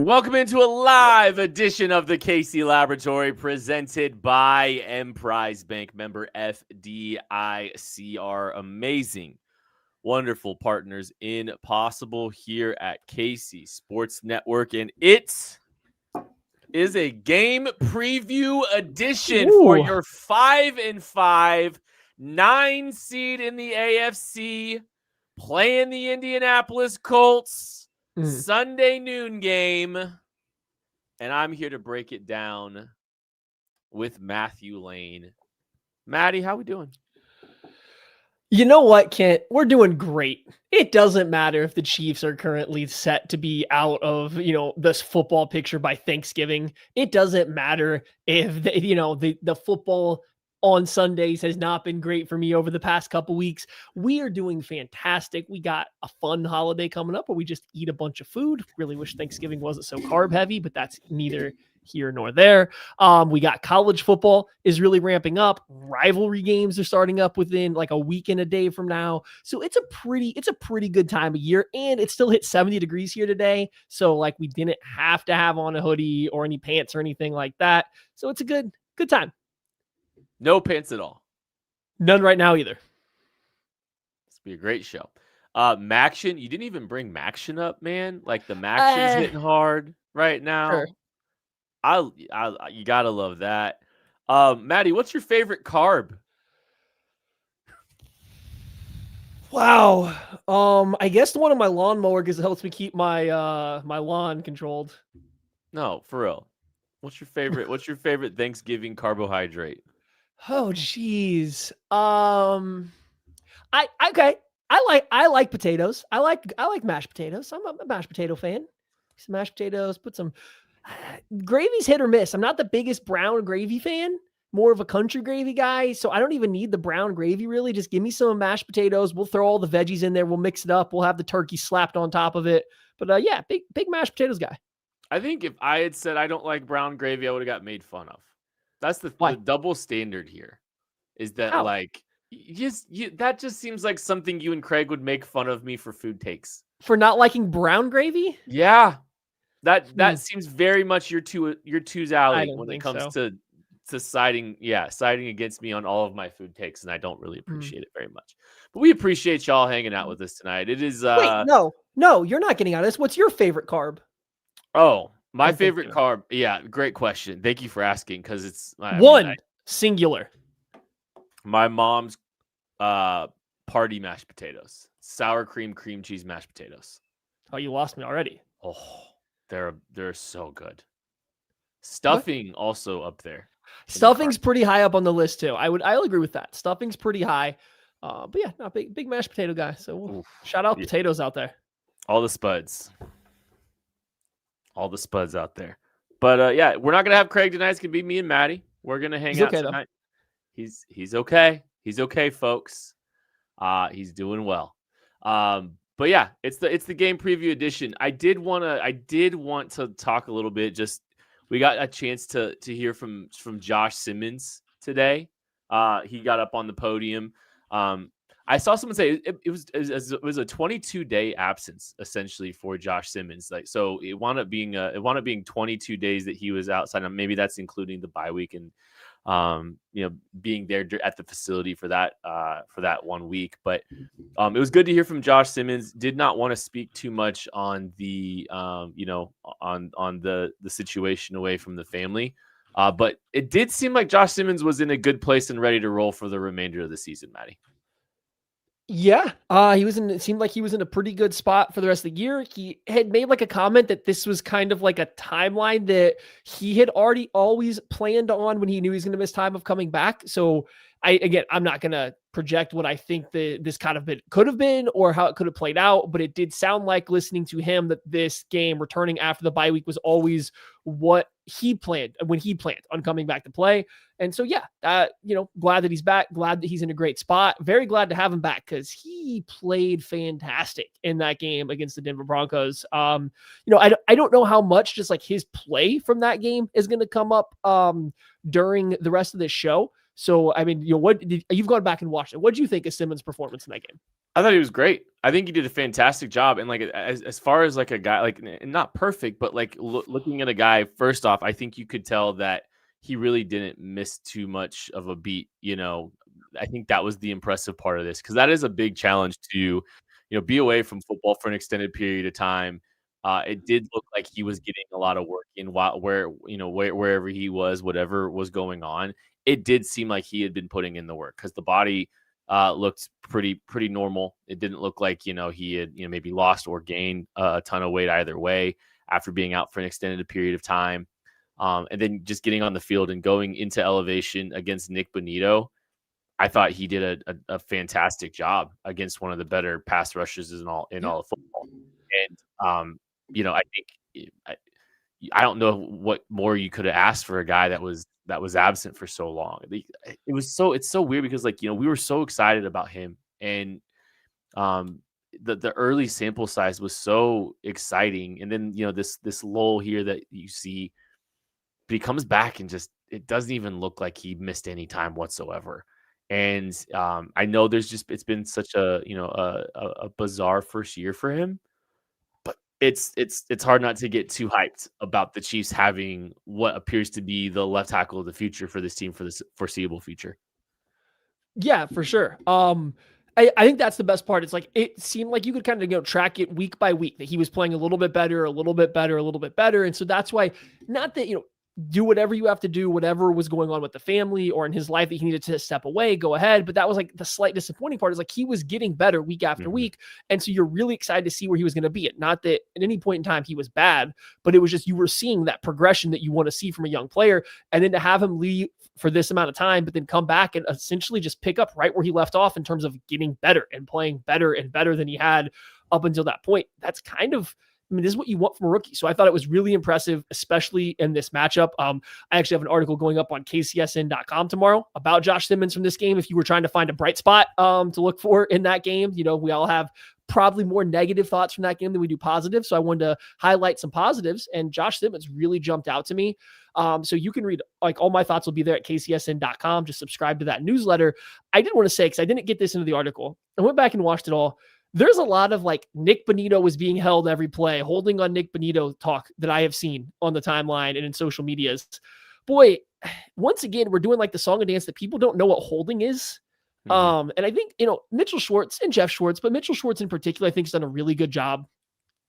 Welcome into a live edition of the Casey Laboratory presented by Emprise Bank, member FDIC, our amazing, wonderful partners in Possible here at Casey Sports Network. And it is a game preview edition for your 5-5, 9 seed in the AFC, playing the Indianapolis Colts. Sunday noon game, and I'm here to break it down with Matthew Lane. Maddie, how we doing? You know what, Kent? We're doing great. It doesn't matter if the Chiefs are currently set to be out of, this football picture by Thanksgiving. It doesn't matter if, the football on Sundays has not been great for me over the past couple weeks. We are doing fantastic. We got a fun holiday coming up where we just eat a bunch of food. Really wish Thanksgiving wasn't so carb heavy, but that's neither here nor there. We got college football is really ramping up. Rivalry games are starting up within like a week and a day from now. So it's a pretty good time of year, and it still hit 70 degrees here today. So like we didn't have to have on a hoodie or any pants or anything like that. So it's a good time. No pants at all. None right now either. This will be a great show. Maction, you didn't even bring Maction up, man. Like the Maction's hitting hard right now. Sure. You gotta love that. Maddie, what's your favorite carb? Wow. I guess the one on my lawnmower because it helps me keep my my lawn controlled. No, for real. What's your favorite Thanksgiving carbohydrate? Oh geez. I like potatoes. I like mashed potatoes. I'm a mashed potato fan. Some mashed potatoes, put some gravy's hit or miss. I'm not the biggest brown gravy fan, more of a country gravy guy. So I don't even need the brown gravy really. Just give me some mashed potatoes. We'll throw all the veggies in there. We'll mix it up. We'll have the turkey slapped on top of it. But yeah, big mashed potatoes guy. I think if I had said I don't like brown gravy, I would have got made fun of. That's the double standard here, is that How? like that just seems like something you and Craig would make fun of me for food takes. For not liking brown gravy? Yeah. That seems very much your two's alley when it comes to siding against me on all of my food takes, and I don't really appreciate it very much. But we appreciate y'all hanging out with us tonight. It is Wait, no, you're not getting out of this. What's your favorite carb? Oh, my favorite carb. Yeah, great question. Thank you for asking, because it's singular. My mom's party mashed potatoes, sour cream cheese mashed potatoes. Oh, you lost me already. Oh, they're so good. Stuffing also up there. Stuffing's pretty high up on the list too. I'll agree with that. Stuffing's pretty high. But yeah, not big mashed potato guy. So shout out potatoes out there. All the spuds out there. But yeah, we're not gonna have Craig tonight. It's gonna be me and Maddie. We're gonna hang out tonight. Though. He's okay. He's okay, folks. He's doing well. But yeah, it's the game preview edition. I did want to talk a little bit. Just we got a chance to hear from Josh Simmons today. He got up on the podium. I saw someone say it was a 22-day absence essentially for Josh Simmons. Like, so it wound up being 22 days that he was outside. And maybe that's including the bye week and being there at the facility for that 1 week. But it was good to hear from Josh Simmons. Did not want to speak too much on the on the situation away from the family. But it did seem like Josh Simmons was in a good place and ready to roll for the remainder of the season, Maddie. Yeah, it seemed like he was in a pretty good spot for the rest of the year. He had made like a comment that this was kind of like a timeline that he had already always planned on when he knew he was going to miss time of coming back. So I'm not going to project what I think this kind of could have been or how it could have played out, but it did sound like, listening to him, that this game returning after the bye week was always what he planned when he planned on coming back to play. And so, yeah, glad that he's back, glad that he's in a great spot, very glad to have him back because he played fantastic in that game against the Denver Broncos. I don't know how much just like his play from that game is going to come up during the rest of this show. So, I mean, you've gone back and watched it. What did you think of Simmons' performance in that game? I thought he was great. I think he did a fantastic job. And like as far as like a guy, like not perfect, but like looking at a guy, first off, I think you could tell that he really didn't miss too much of a beat. I think that was the impressive part of this, because that is a big challenge to, be away from football for an extended period of time. It did look like he was getting a lot of work in wherever he was, whatever was going on. It did seem like he had been putting in the work, because the body looked pretty normal. It didn't look like, he had, maybe lost or gained a ton of weight either way after being out for an extended period of time. And then just getting on the field and going into elevation against Nick Bonito, I thought he did a fantastic job against one of the better pass rushes in all of football. And, I think I don't know what more you could have asked for a guy that was absent for so long. It's so weird, because we were so excited about him, and the early sample size was so exciting, and then this lull here that you see, but he comes back and just it doesn't even look like he missed any time whatsoever. And I know it's been such a bizarre first year for him. It's hard not to get too hyped about the Chiefs having what appears to be the left tackle of the future for this team for this foreseeable future. Yeah, for sure. I think that's the best part. It's like it seemed like you could kind of track it week by week, that he was playing a little bit better, a little bit better, a little bit better. And so that's why, not that, do whatever you have to do, whatever was going on with the family or in his life that he needed to step away, go ahead. But that was like the slight disappointing part, is like he was getting better week after week. And so you're really excited to see where he was going to be. Not that at any point in time he was bad, but it was just, you were seeing that progression that you want to see from a young player. And then to have him leave for this amount of time, but then come back and essentially just pick up right where he left off in terms of getting better and playing better and better than he had up until that point. That's kind of, this is what you want from a rookie. So I thought it was really impressive, especially in this matchup. I actually have an article going up on kcsn.com tomorrow about Josh Simmons from this game, if you were trying to find a bright spot to look for in that game. We all have probably more negative thoughts from that game than we do positive. So I wanted to highlight some positives, and Josh Simmons really jumped out to me. So you can read, like, all my thoughts will be there at kcsn.com. Just subscribe to that newsletter. I did want to say, because I didn't get this into the article, I went back and watched it all. There's a lot of like Nick Bonito was being held every play, holding on Nick Bonito talk that I have seen on the timeline and in social medias. Boy, once again, we're doing like the song and dance that people don't know what holding is. And I think, Mitchell Schwartz and Jeff Schwartz, but Mitchell Schwartz in particular, I think has done a really good job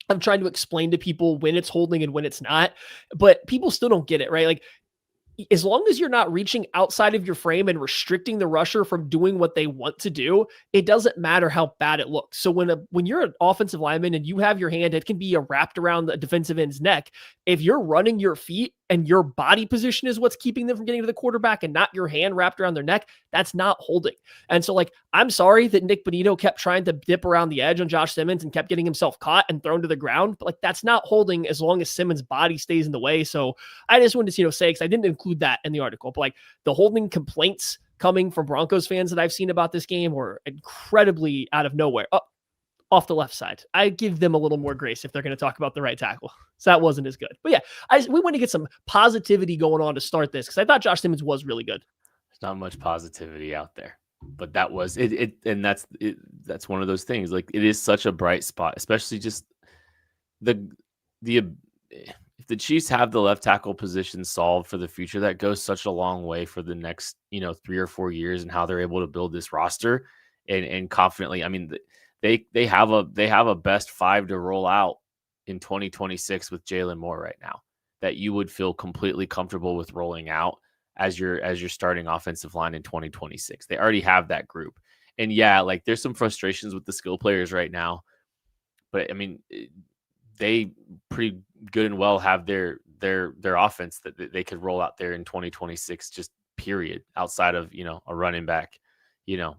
of trying to explain to people when it's holding and when it's not, but people still don't get it, right? Like, as long as you're not reaching outside of your frame and restricting the rusher from doing what they want to do, it doesn't matter how bad it looks. So when you're an offensive lineman and you have your hand, it can be wrapped around the defensive end's neck. If you're running your feet and your body position is what's keeping them from getting to the quarterback and not your hand wrapped around their neck, that's not holding. And so, like, I'm sorry that Nick Bonito kept trying to dip around the edge on Josh Simmons and kept getting himself caught and thrown to the ground, but like, that's not holding as long as Simmons' body stays in the way. So I just wanted to, say, because I didn't include that in the article, but like the holding complaints coming from Broncos fans that I've seen about this game were incredibly out of nowhere. Off the left side, I give them a little more grace if they're going to talk about the right tackle. So that wasn't as good. But yeah, we want to get some positivity going on to start this, because I thought Josh Simmons was really good. There's not much positivity out there, but that was it. And that's it. That's one of those things. Like, it is such a bright spot, especially just the if the Chiefs have the left tackle position solved for the future, that goes such a long way for the next 3 or 4 years and how they're able to build this roster and confidently. I mean, they have a best 5 to roll out in 2026 with Jalen Moore right now, that you would feel completely comfortable with rolling out as your starting offensive line in 2026. They already have that group. And yeah, like, there's some frustrations with the skill players right now, but I mean, they pretty good and well have their offense that they could roll out there in 2026, just period, outside of, a running back,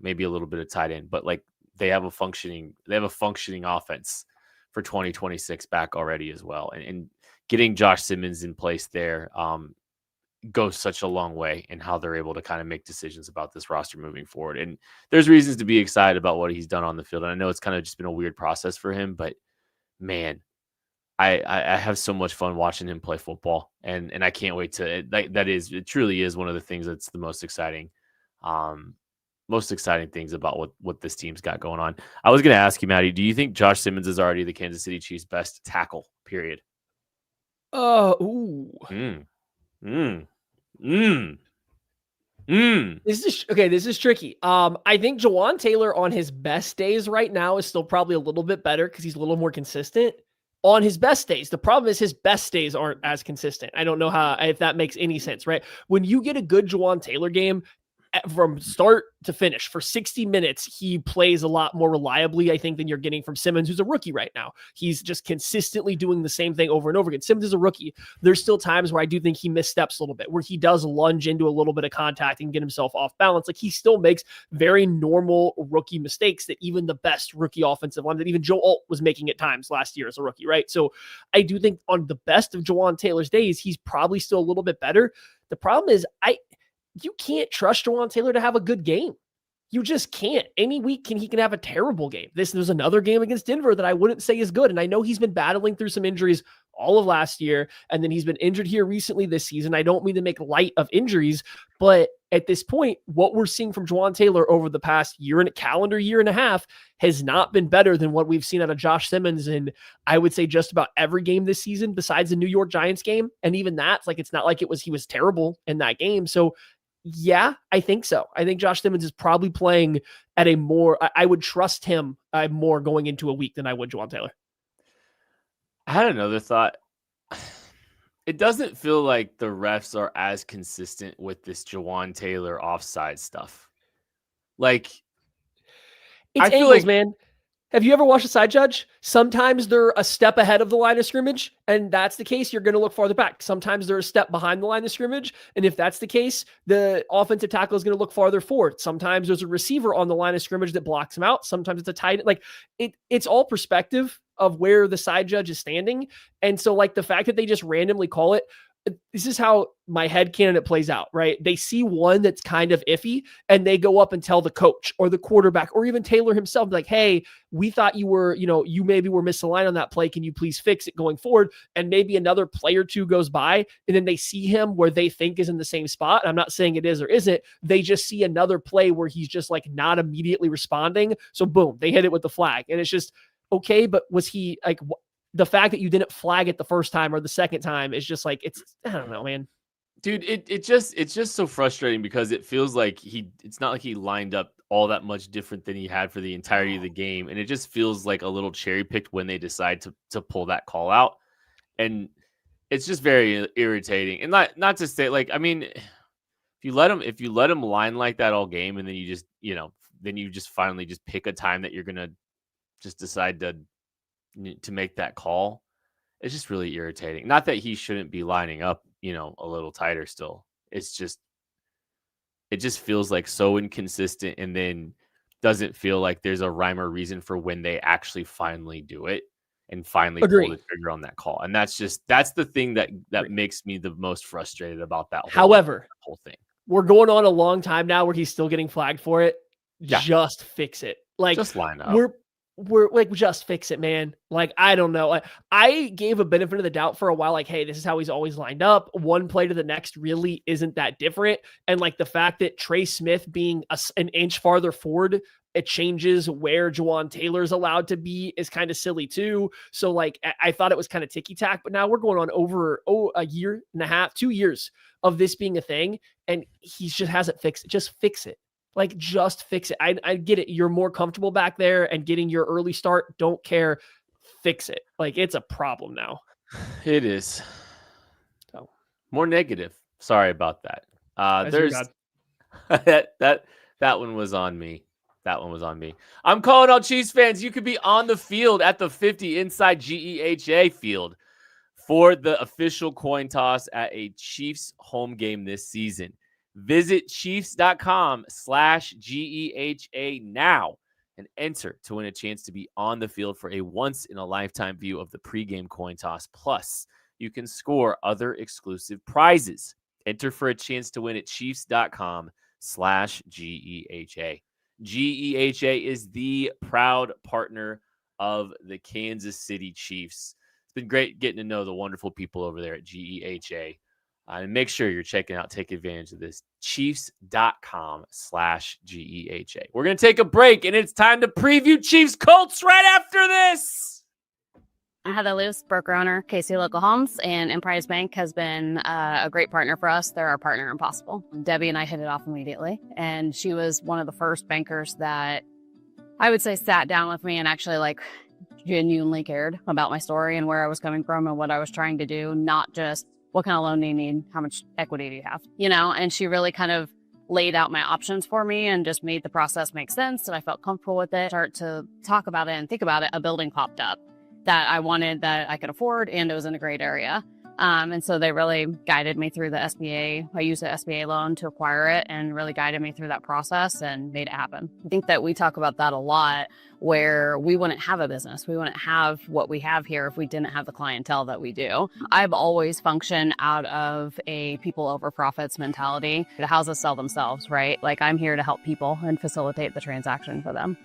maybe a little bit of tight end, but like, they have a functioning offense for 2026 back already as well. And getting Josh Simmons in place there goes such a long way in how they're able to kind of make decisions about this roster moving forward. And there's reasons to be excited about what he's done on the field. And I know it's kind of just been a weird process for him, but man, I have so much fun watching him play football, and I can't wait to. It truly is one of the things that's the most exciting most exciting things about what this team's got going on. I was going to ask you, Maddie, do you think Josh Simmons is already the Kansas City Chiefs' best tackle, period? Ooh. This is tricky. I think Jawan Taylor on his best days right now is still probably a little bit better because he's a little more consistent on his best days. The problem is his best days aren't as consistent. I don't know if that makes any sense, right? When you get a good Jawan Taylor game, from start to finish for 60 minutes, he plays a lot more reliably, I think, than you're getting from Simmons, who's a rookie right now. He's just consistently doing the same thing over and over again. Simmons is a rookie. There's still times where I do think he missteps a little bit, where he does lunge into a little bit of contact and get himself off balance. Like, he still makes very normal rookie mistakes that even the best rookie offensive line, that even Joe Alt was making at times last year as a rookie, right? So I do think on the best of Jawan Taylor's days, he's probably still a little bit better. The problem is you can't trust Jawan Taylor to have a good game. You just can't. Any week he can have a terrible game. There's another game against Denver that I wouldn't say is good. And I know he's been battling through some injuries all of last year, and then he's been injured here recently this season. I don't mean to make light of injuries, but at this point, what we're seeing from Jawan Taylor over the past calendar year and a half has not been better than what we've seen out of Josh Simmons in, I would say, just about every game this season besides the New York Giants game. And even that's it's not like he was terrible in that game. So yeah, I think so. I think Josh Simmons is probably playing at a more, I would trust him more going into a week than I would Jawan Taylor. I had another thought. It doesn't feel like the refs are as consistent with this Jawan Taylor offside stuff. Like, it's angles, man. Have you ever watched a side judge? Sometimes they're a step ahead of the line of scrimmage, and that's the case, you're going to look farther back. Sometimes they're a step behind the line of scrimmage, and if that's the case, the offensive tackle is going to look farther forward. Sometimes there's a receiver on the line of scrimmage that blocks him out. Sometimes it's a tight end. Like, it's all perspective of where the side judge is standing. And so, like, the fact that they just randomly call it, this is how my headcanon plays out, right? They see one that's kind of iffy, and they go up and tell the coach or the quarterback or even Taylor himself, like, hey, we thought you were, you maybe were misaligned on that play. Can you please fix it going forward? And maybe another play or two goes by, and then they see him where they think is in the same spot. I'm not saying it is or isn't. They just see another play where he's just like not immediately responding. So boom, they hit it with the flag. And it's just, okay, but was he like, the fact that you didn't flag it the first time or the second time is just like, I don't know, man. Dude, it's just so frustrating because it feels like it's not like he lined up all that much different than he had for the entirety of the game. And it just feels like a little cherry picked when they decide to pull that call out. And it's just very irritating. And not to say, like, I mean, if you let him line like that all game, and then you just, then you just finally just pick a time that you're going to just decide to make that call, it's just really irritating. Not that he shouldn't be lining up, a little tighter still. It just feels like so inconsistent, and then doesn't feel like there's a rhyme or reason for when they actually finally do it and finally pull the trigger on that call. And that's the thing that makes me the most frustrated about that whole thing. We're going on a long time now where he's still getting flagged for it. Yeah. Just fix it. Like, just line up. We're like, just fix it, man. Like, I don't know. I gave a benefit of the doubt for a while. Like, hey, this is how he's always lined up. One play to the next really isn't that different. And like the fact that Trey Smith being an inch farther forward, it changes where Jawan Taylor's allowed to be is kind of silly too. So like, I thought it was kind of ticky-tack, but now we're going on over a year and a half, 2 years of this being a thing. And he just hasn't fixed it. Just fix it. Like, just fix it. I get it. You're more comfortable back there and getting your early start. Don't care. Fix it. Like, it's a problem now. It is. So, more negative. Sorry about that. There's that one was on me. That one was on me. I'm calling out Chiefs fans. You could be on the field at the 50 inside GEHA field for the official coin toss at a Chiefs home game this season. Visit Chiefs.com/GEHA now and enter to win a chance to be on the field for a once-in-a-lifetime view of the pregame coin toss. Plus, you can score other exclusive prizes. Enter for a chance to win at Chiefs.com/GEHA. GEHA is the proud partner of the Kansas City Chiefs. It's been great getting to know the wonderful people over there at GEHA. And make sure you're checking out, take advantage of this, Chiefs.com/GEHA. We're going to take a break, and it's time to preview Chiefs Colts right after this. Heather Luce, broker owner, KC Local Homes, and Emprise Bank has been a great partner for us. They're our partner in Possible. Debbie and I hit it off immediately, and she was one of the first bankers that I would say sat down with me and actually like genuinely cared about my story and where I was coming from and what I was trying to do, not just what kind of loan do you need, how much equity do you have, and she really kind of laid out my options for me and just made the process make sense, and I felt comfortable with it. Start to talk about it and think about it, a building popped up that I wanted, that I could afford, and it was in a great area. And so they really guided me through the SBA. I used the SBA loan to acquire it and really guided me through that process and made it happen. I think that we talk about that a lot, where we wouldn't have a business. We wouldn't have what we have here if we didn't have the clientele that we do. I've always functioned out of a people over profits mentality. The houses sell themselves, right? Like, I'm here to help people and facilitate the transaction for them.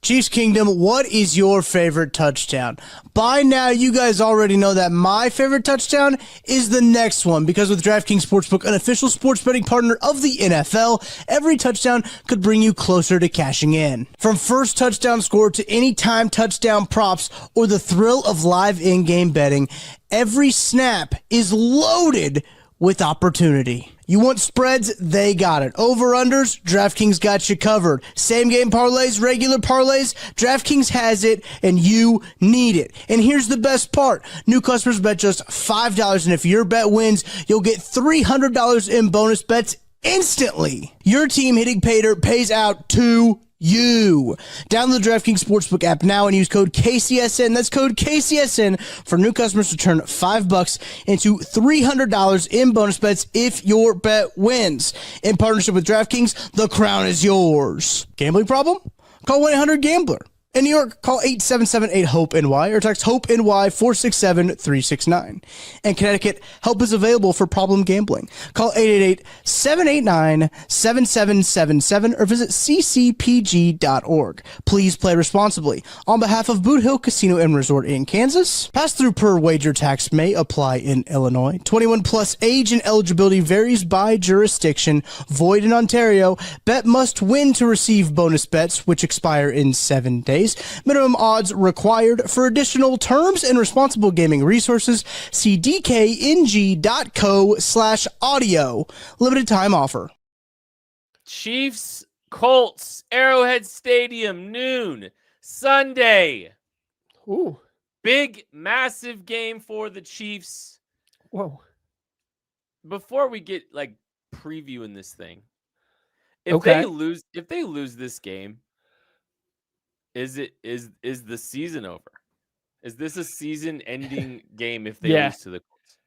Chiefs Kingdom, what is your favorite touchdown? By now, you guys already know that my favorite touchdown is the next one, because with DraftKings Sportsbook, an official sports betting partner of the NFL, every touchdown could bring you closer to cashing in. From first touchdown score to anytime touchdown props or the thrill of live in-game betting, every snap is loaded with opportunity. You want spreads? They got it. Over-unders? DraftKings got you covered. Same-game parlays, regular parlays? DraftKings has it, and you need it. And here's the best part. New customers bet just $5, and if your bet wins, you'll get $300 in bonus bets instantly. Your team hitting pay dirt pays out to you. Download the DraftKings Sportsbook app now and use code KCSN. That's code KCSN for new customers to turn $5 into $300 in bonus bets if your bet wins. In partnership with DraftKings, the crown is yours. Gambling problem? Call 1-800-GAMBLER. In New York, call 877-8-HOPE-NY or text HOPE-NY 467-369. In Connecticut, help is available for problem gambling. Call 888-789-7777 or visit ccpg.org. Please play responsibly. On behalf of Boot Hill Casino and Resort in Kansas, pass-through per wager tax may apply in Illinois. 21 plus age and eligibility varies by jurisdiction. Void in Ontario. Bet must win to receive bonus bets, which expire in 7 days. Minimum odds required. For additional terms and responsible gaming resources, see dkng.co/audio. Limited time offer. Chiefs, Colts, Arrowhead Stadium, noon, Sunday. Ooh. Big, massive game for the Chiefs. Whoa. Before we get previewing this thing, if they lose this game, is the season over? Is this a season-ending game if they lose to the Colts?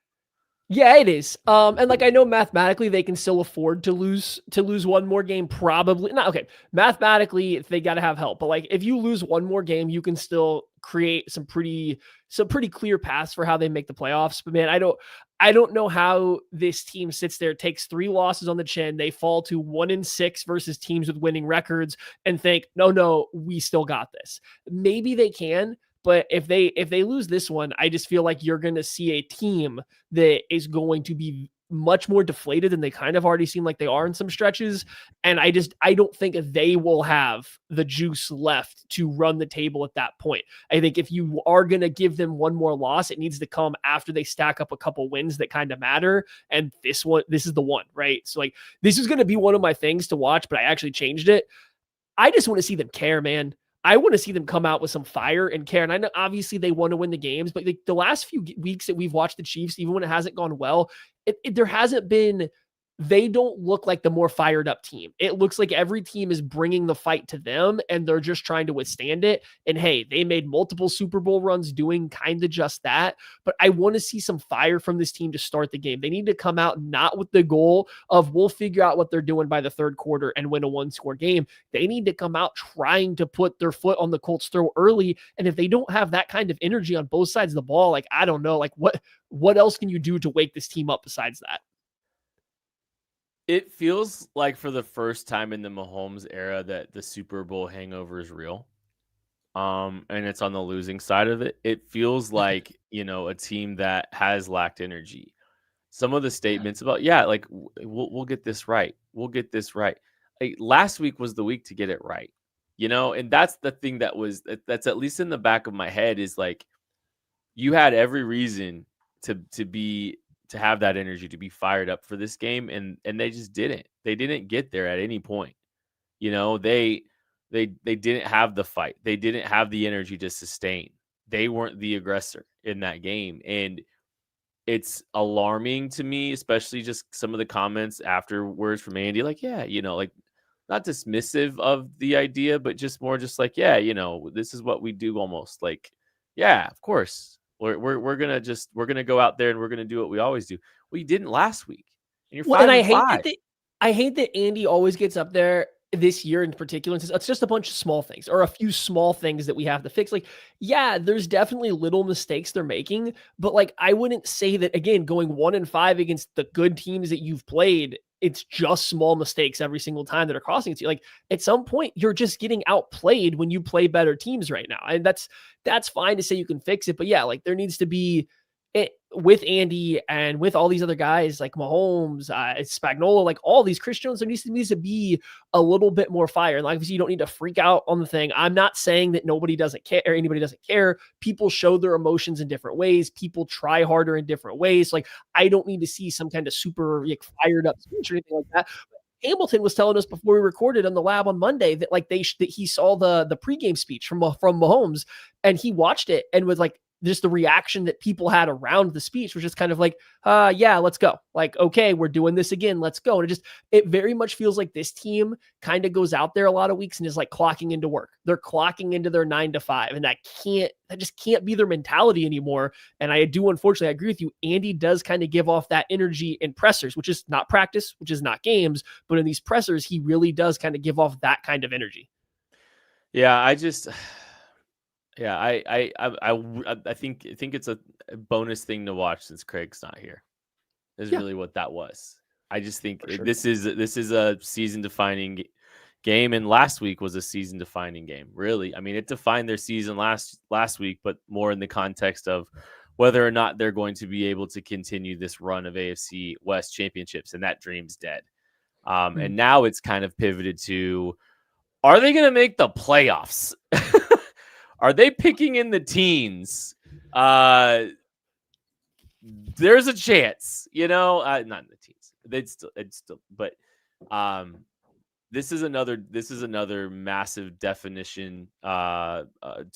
Yeah, it is. And I know mathematically they can still afford to lose one more game. Probably not. Okay, mathematically they got to have help, but if you lose one more game, you can still create some pretty clear paths for how they make the playoffs. But man, I don't know how this team sits there, takes 3 losses on the chin. They fall to 1-6 versus teams with winning records and think, no, we still got this. Maybe they can, but if they lose this one, I just feel like you're going to see a team that is going to be much more deflated than they kind of already seem like they are in some stretches. And I don't think they will have the juice left to run the table at that point. I think if you are going to give them one more loss, it needs to come after they stack up a couple wins that kind of matter. And this is the one, right? So this is going to be one of my things to watch, but I actually changed it. I just want to see them care, man. I want to see them come out with some fire and care. And I know obviously they want to win the games, but the last few weeks that we've watched the Chiefs, even when it hasn't gone well, there hasn't been, they don't look like the more fired up team. It looks like every team is bringing the fight to them and they're just trying to withstand it. And hey, they made multiple Super Bowl runs doing kind of just that. But I want to see some fire from this team to start the game. They need to come out not with the goal of we'll figure out what they're doing by the third quarter and win a 1-score game. They need to come out trying to put their foot on the Colts' throat early. And if they don't have that kind of energy on both sides of the ball, I don't know, what else can you do to wake this team up besides that? It feels like for the first time in the Mahomes era that the Super Bowl hangover is real. and it's on the losing side of it. It feels like, a team that has lacked energy. Some of the statements about, like we'll get this right. We'll get this right. Like, last week was the week to get it right. And that's the thing that's at least in the back of my head, is like, you had every reason to have that energy, to be fired up for this game, and they just didn't. They didn't get there at any point. They didn't have the fight. They didn't have the energy to sustain. They weren't the aggressor in that game, and it's alarming to me, especially just some of the comments afterwards from Andy, like, like, not dismissive of the idea, but just more just like, this is what we do, almost like, of course. We're gonna go out there and we're gonna do what we always do. Well, you didn't last week, and you're 5 and 5. I hate that Andy always gets up there this year in particular and says it's just a bunch of small things, or a few small things that we have to fix. Like, there's definitely little mistakes they're making, but like, I wouldn't say that, again, going 1-5 against the good teams that you've played, it's just small mistakes every single time that are costing it to you. Like, at some point, you're just getting outplayed when you play better teams right now. And that's fine to say you can fix it. But like, there needs to be with Andy and with all these other guys like Mahomes, Spagnuolo, like all these Chris Jones, there needs to be a little bit more fire. And obviously, you don't need to freak out on the thing. I'm not saying that nobody doesn't care or anybody doesn't care. People show their emotions in different ways. People try harder in different ways. Like, I don't need to see some kind of super fired up speech or anything like that. Hamilton was telling us before we recorded on the lab on Monday that like that he saw the pregame speech from Mahomes, and he watched it and was like, just the reaction that people had around the speech was just kind of like, let's go. Like, okay, we're doing this again. Let's go. And it very much feels like this team kind of goes out there a lot of weeks and is like clocking into work. They're clocking into their 9 to 5, and that just can't be their mentality anymore. And I do, unfortunately, I agree with you. Andy does kind of give off that energy in pressers, which is not practice, which is not games, but in these pressers, he really does kind of give off that kind of energy. Yeah, I think it's a bonus thing to watch since Craig's not here. Is really what that was. I just think this is a season defining game, and last week was a season defining game. Really, I mean, it defined their season last week, but more in the context of whether or not they're going to be able to continue this run of AFC West championships, and that dream's dead. And now it's kind of pivoted to, are they going to make the playoffs? Are they picking in the teens? There's a chance, not in the teens. It's still, but this is another massive definition to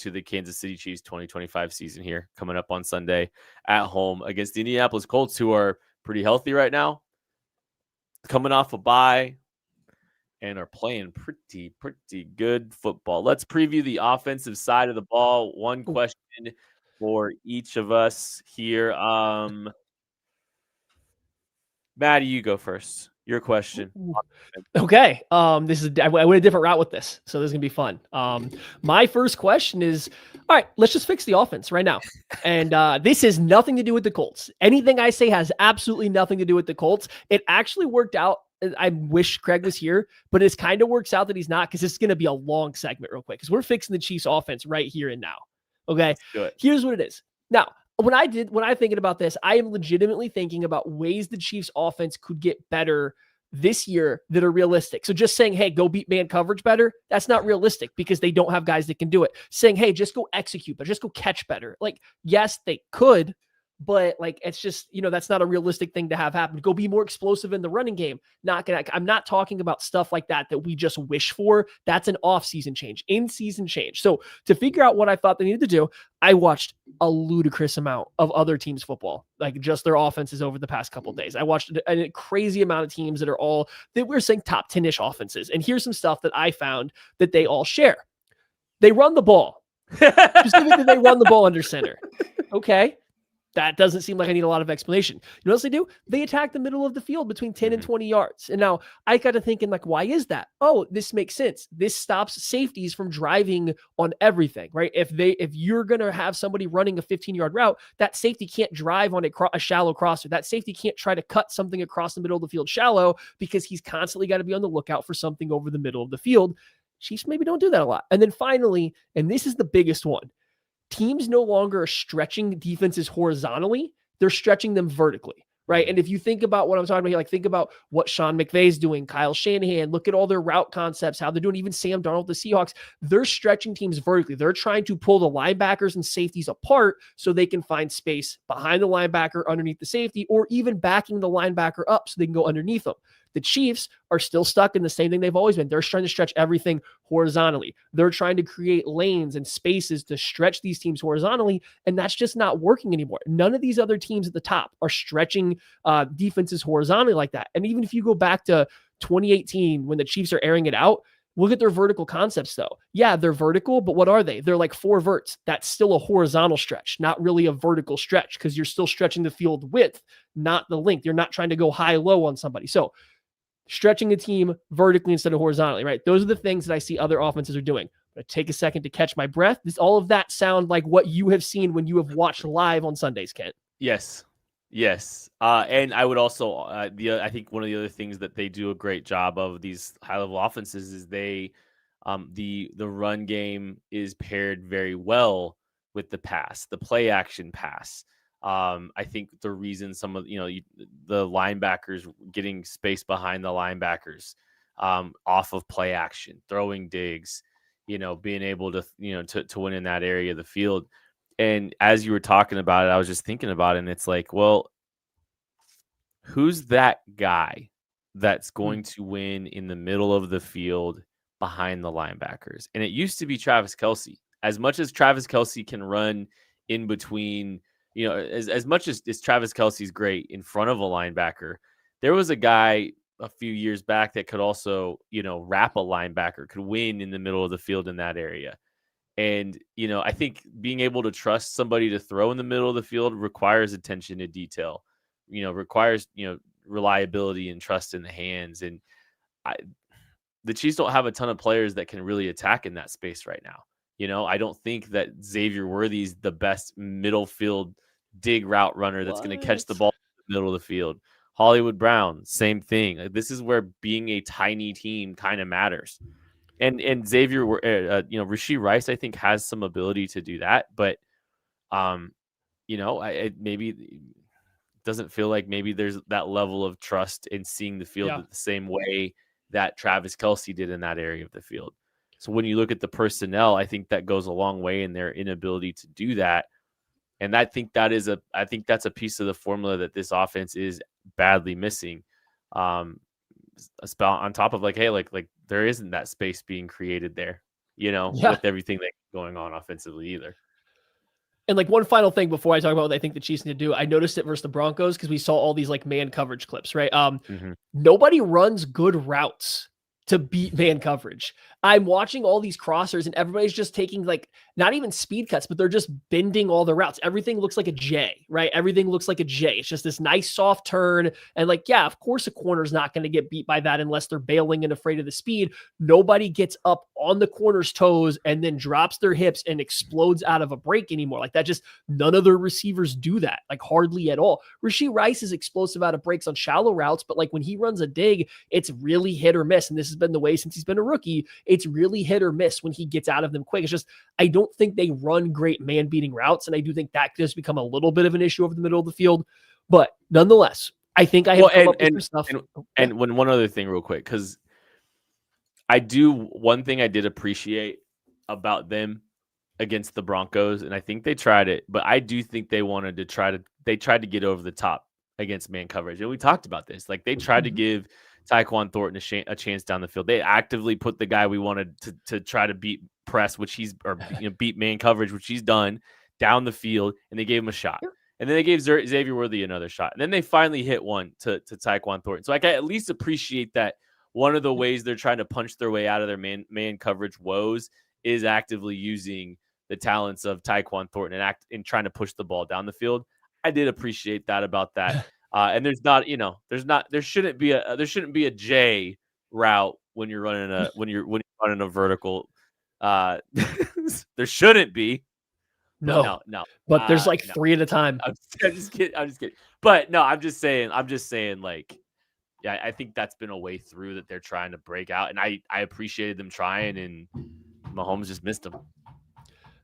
the Kansas City Chiefs 2025 season here, coming up on Sunday at home against the Indianapolis Colts, who are pretty healthy right now, coming off a bye, and are playing pretty good football. Let's preview the offensive side of the ball. One question for each of us here. Maddie, you go first. Your question. Okay. I went a different route with this, so this is gonna be fun. My first question is, all right, let's just fix the offense right now. And this has nothing to do with the Colts. Anything I say has absolutely nothing to do with the Colts. It actually worked out. I wish Craig was here, but it kind of works out that he's not, because this is going to be a long segment real quick, because we're fixing the Chiefs offense right here and now. Okay. Here's what it is. Now, when I'm thinking about this, I am legitimately thinking about ways the Chiefs offense could get better this year that are realistic. So just saying, hey, go beat man coverage better, that's not realistic because they don't have guys that can do it. Saying, hey, just go execute, but just go catch better. Like, yes, they could, but like, it's just, that's not a realistic thing to have happen. Go be more explosive in the running game. I'm not talking about stuff like that we just wish for. That's an off-season change, in-season change. So to figure out what I thought they needed to do, I watched a ludicrous amount of other teams' football, like just their offenses over the past couple of days. I watched a crazy amount of teams that we're saying top 10-ish offenses. And here's some stuff that I found that they all share. They run the ball. Specifically, they run the ball under center. Okay. That doesn't seem like I need a lot of explanation. You know what else they do? They attack the middle of the field between 10 and 20 yards. And now I got to thinking, like, why is that? Oh, this makes sense. This stops safeties from driving on everything, right? If you're going to have somebody running a 15-yard route, that safety can't drive on a shallow crosser. That safety can't try to cut something across the middle of the field shallow, because he's constantly got to be on the lookout for something over the middle of the field. Chiefs maybe don't do that a lot. And then finally, and this is the biggest one, teams no longer are stretching defenses horizontally, they're stretching them vertically. Right. And if you think about what I'm talking about here, like think about what Sean McVay's doing, Kyle Shanahan, look at all their route concepts, how they're doing, even Sam Darnold, the Seahawks, they're stretching teams vertically. They're trying to pull the linebackers and safeties apart so they can find space behind the linebacker, underneath the safety, or even backing the linebacker up so they can go underneath them. The Chiefs are still stuck in the same thing they've always been. They're trying to stretch everything horizontally. They're trying to create lanes and spaces to stretch these teams horizontally, and that's just not working anymore. None of these other teams at the top are stretching defenses horizontally like that. And even if you go back to 2018 when the Chiefs are airing it out, look at their vertical concepts though. Yeah, they're vertical, but what are they? They're like 4 verts. That's still a horizontal stretch, not really a vertical stretch because you're still stretching the field width, not the length. You're not trying to go high-low on somebody. So stretching a team vertically instead of horizontally, right? Those are the things that I see other offenses are doing. I'm going to take a second to catch my breath. Does all of that sound like what you have seen when you have watched live on Sundays, Kent? Yes. And I would also, I think one of the other things that they do a great job of these high-level offenses is the run game is paired very well with the pass, the play action pass. I think the reason some of the linebackers getting space behind the linebackers off of play action, throwing digs, being able to to win in that area of the field. And as you were talking about it, I was just thinking about it, and it's like, well, who's that guy that's going to win in the middle of the field behind the linebackers? And it used to be Travis Kelce. As much as Travis Kelce can run in between, as much as Travis Kelce's great in front of a linebacker, there was a guy a few years back that could also, wrap a linebacker, could win in the middle of the field in that area. And, I think being able to trust somebody to throw in the middle of the field requires attention to detail, requires, reliability and trust in the hands. And the Chiefs don't have a ton of players that can really attack in that space right now. I don't think that Xavier Worthy's the best middle field dig route runner that's going to catch the ball in the middle of the field. Hollywood Brown, same thing. This is where being a tiny team kind of matters. And Xavier, Rashee Rice, I think, has some ability to do that, but it maybe doesn't feel like maybe there's that level of trust in seeing the field the same way that Travis Kelce did in that area of the field. So when you look at the personnel, I think that goes a long way in their inability to do that. And I think that's a piece of the formula that this offense is badly missing. On top of hey, there isn't that space being created there, with everything that's going on offensively either. And one final thing before I talk about what I think the Chiefs need to do, I noticed it versus the Broncos because we saw all these man coverage clips, right? Nobody runs good routes to beat man coverage. I'm watching all these crossers and everybody's just taking not even speed cuts, but they're just bending all the routes. Everything looks like a J, right? Everything looks like a J. It's just this nice soft turn. And of course a corner's not going to get beat by that unless they're bailing and afraid of the speed. Nobody gets up on the corner's toes and then drops their hips and explodes out of a break anymore. None of their receivers do that, hardly at all. Rashee Rice is explosive out of breaks on shallow routes, but when he runs a dig, it's really hit or miss. And this has been the way since he's been a rookie. It's really hit or miss when he gets out of them quick. It's just, I don't think they run great man-beating routes, and I do think that could just become a little bit of an issue over the middle of the field. But nonetheless, I think I have come up with some stuff. And one other thing real quick, because one thing I did appreciate about them against the Broncos, and I think they tried it, but I do think they tried to get over the top against man coverage. And we talked about this. They tried to give Tyquan Thornton a chance down the field. They actively put the guy we wanted to try to beat press, beat man coverage, which he's done, down the field, and they gave him a shot. And then they gave Xavier Worthy another shot. And then they finally hit one to Tyquan Thornton. So I at least appreciate that one of the ways they're trying to punch their way out of their man coverage woes is actively using the talents of Tyquan Thornton and trying to push the ball down the field. I did appreciate that about that. And there shouldn't be a J route when you're running a vertical. There shouldn't be. No. But there's 3 at a time. I'm just kidding. But no, I'm just saying yeah, I think that's been a way through that they're trying to break out. And I appreciated them trying, and Mahomes just missed them.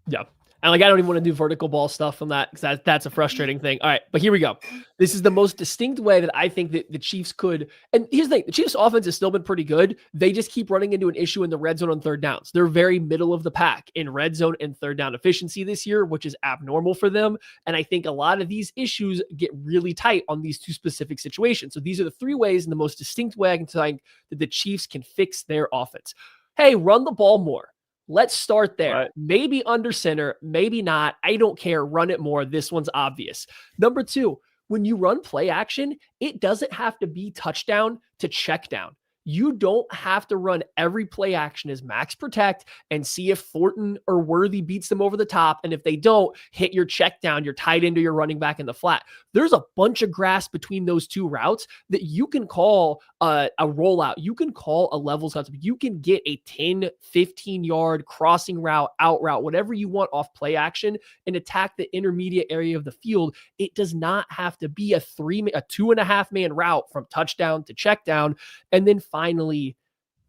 Yeah. And like, I don't even want to do vertical ball stuff from that because that's a frustrating thing. All right, but here we go. This is the most distinct way that I think that the Chiefs could. And here's the thing: the Chiefs' offense has still been pretty good. They just keep running into an issue in the red zone on third downs. They're very middle of the pack in red zone and third down efficiency this year, which is abnormal for them. And I think a lot of these issues get really tight on these two specific situations. So these are the three ways, in the most distinct way I can think that the Chiefs can fix their offense. Hey, run the ball more. Let's start there. Right. Maybe under center, maybe not. I don't care. Run it more. This one's obvious. Number two, when you run play action, it doesn't have to be touchdown to check down. You don't have to run every play action as max protect and see if Thornton or Worthy beats them over the top. And if they don't, hit your check down, you're tied into your running back in the flat. There's a bunch of grass between those two routes that you can call a rollout. You can call a levels concept. You can get a 10, 15 yard crossing route, out route, whatever you want off play action and attack the intermediate area of the field. It does not have to be a 2.5 man route from touchdown to check down. And then finally,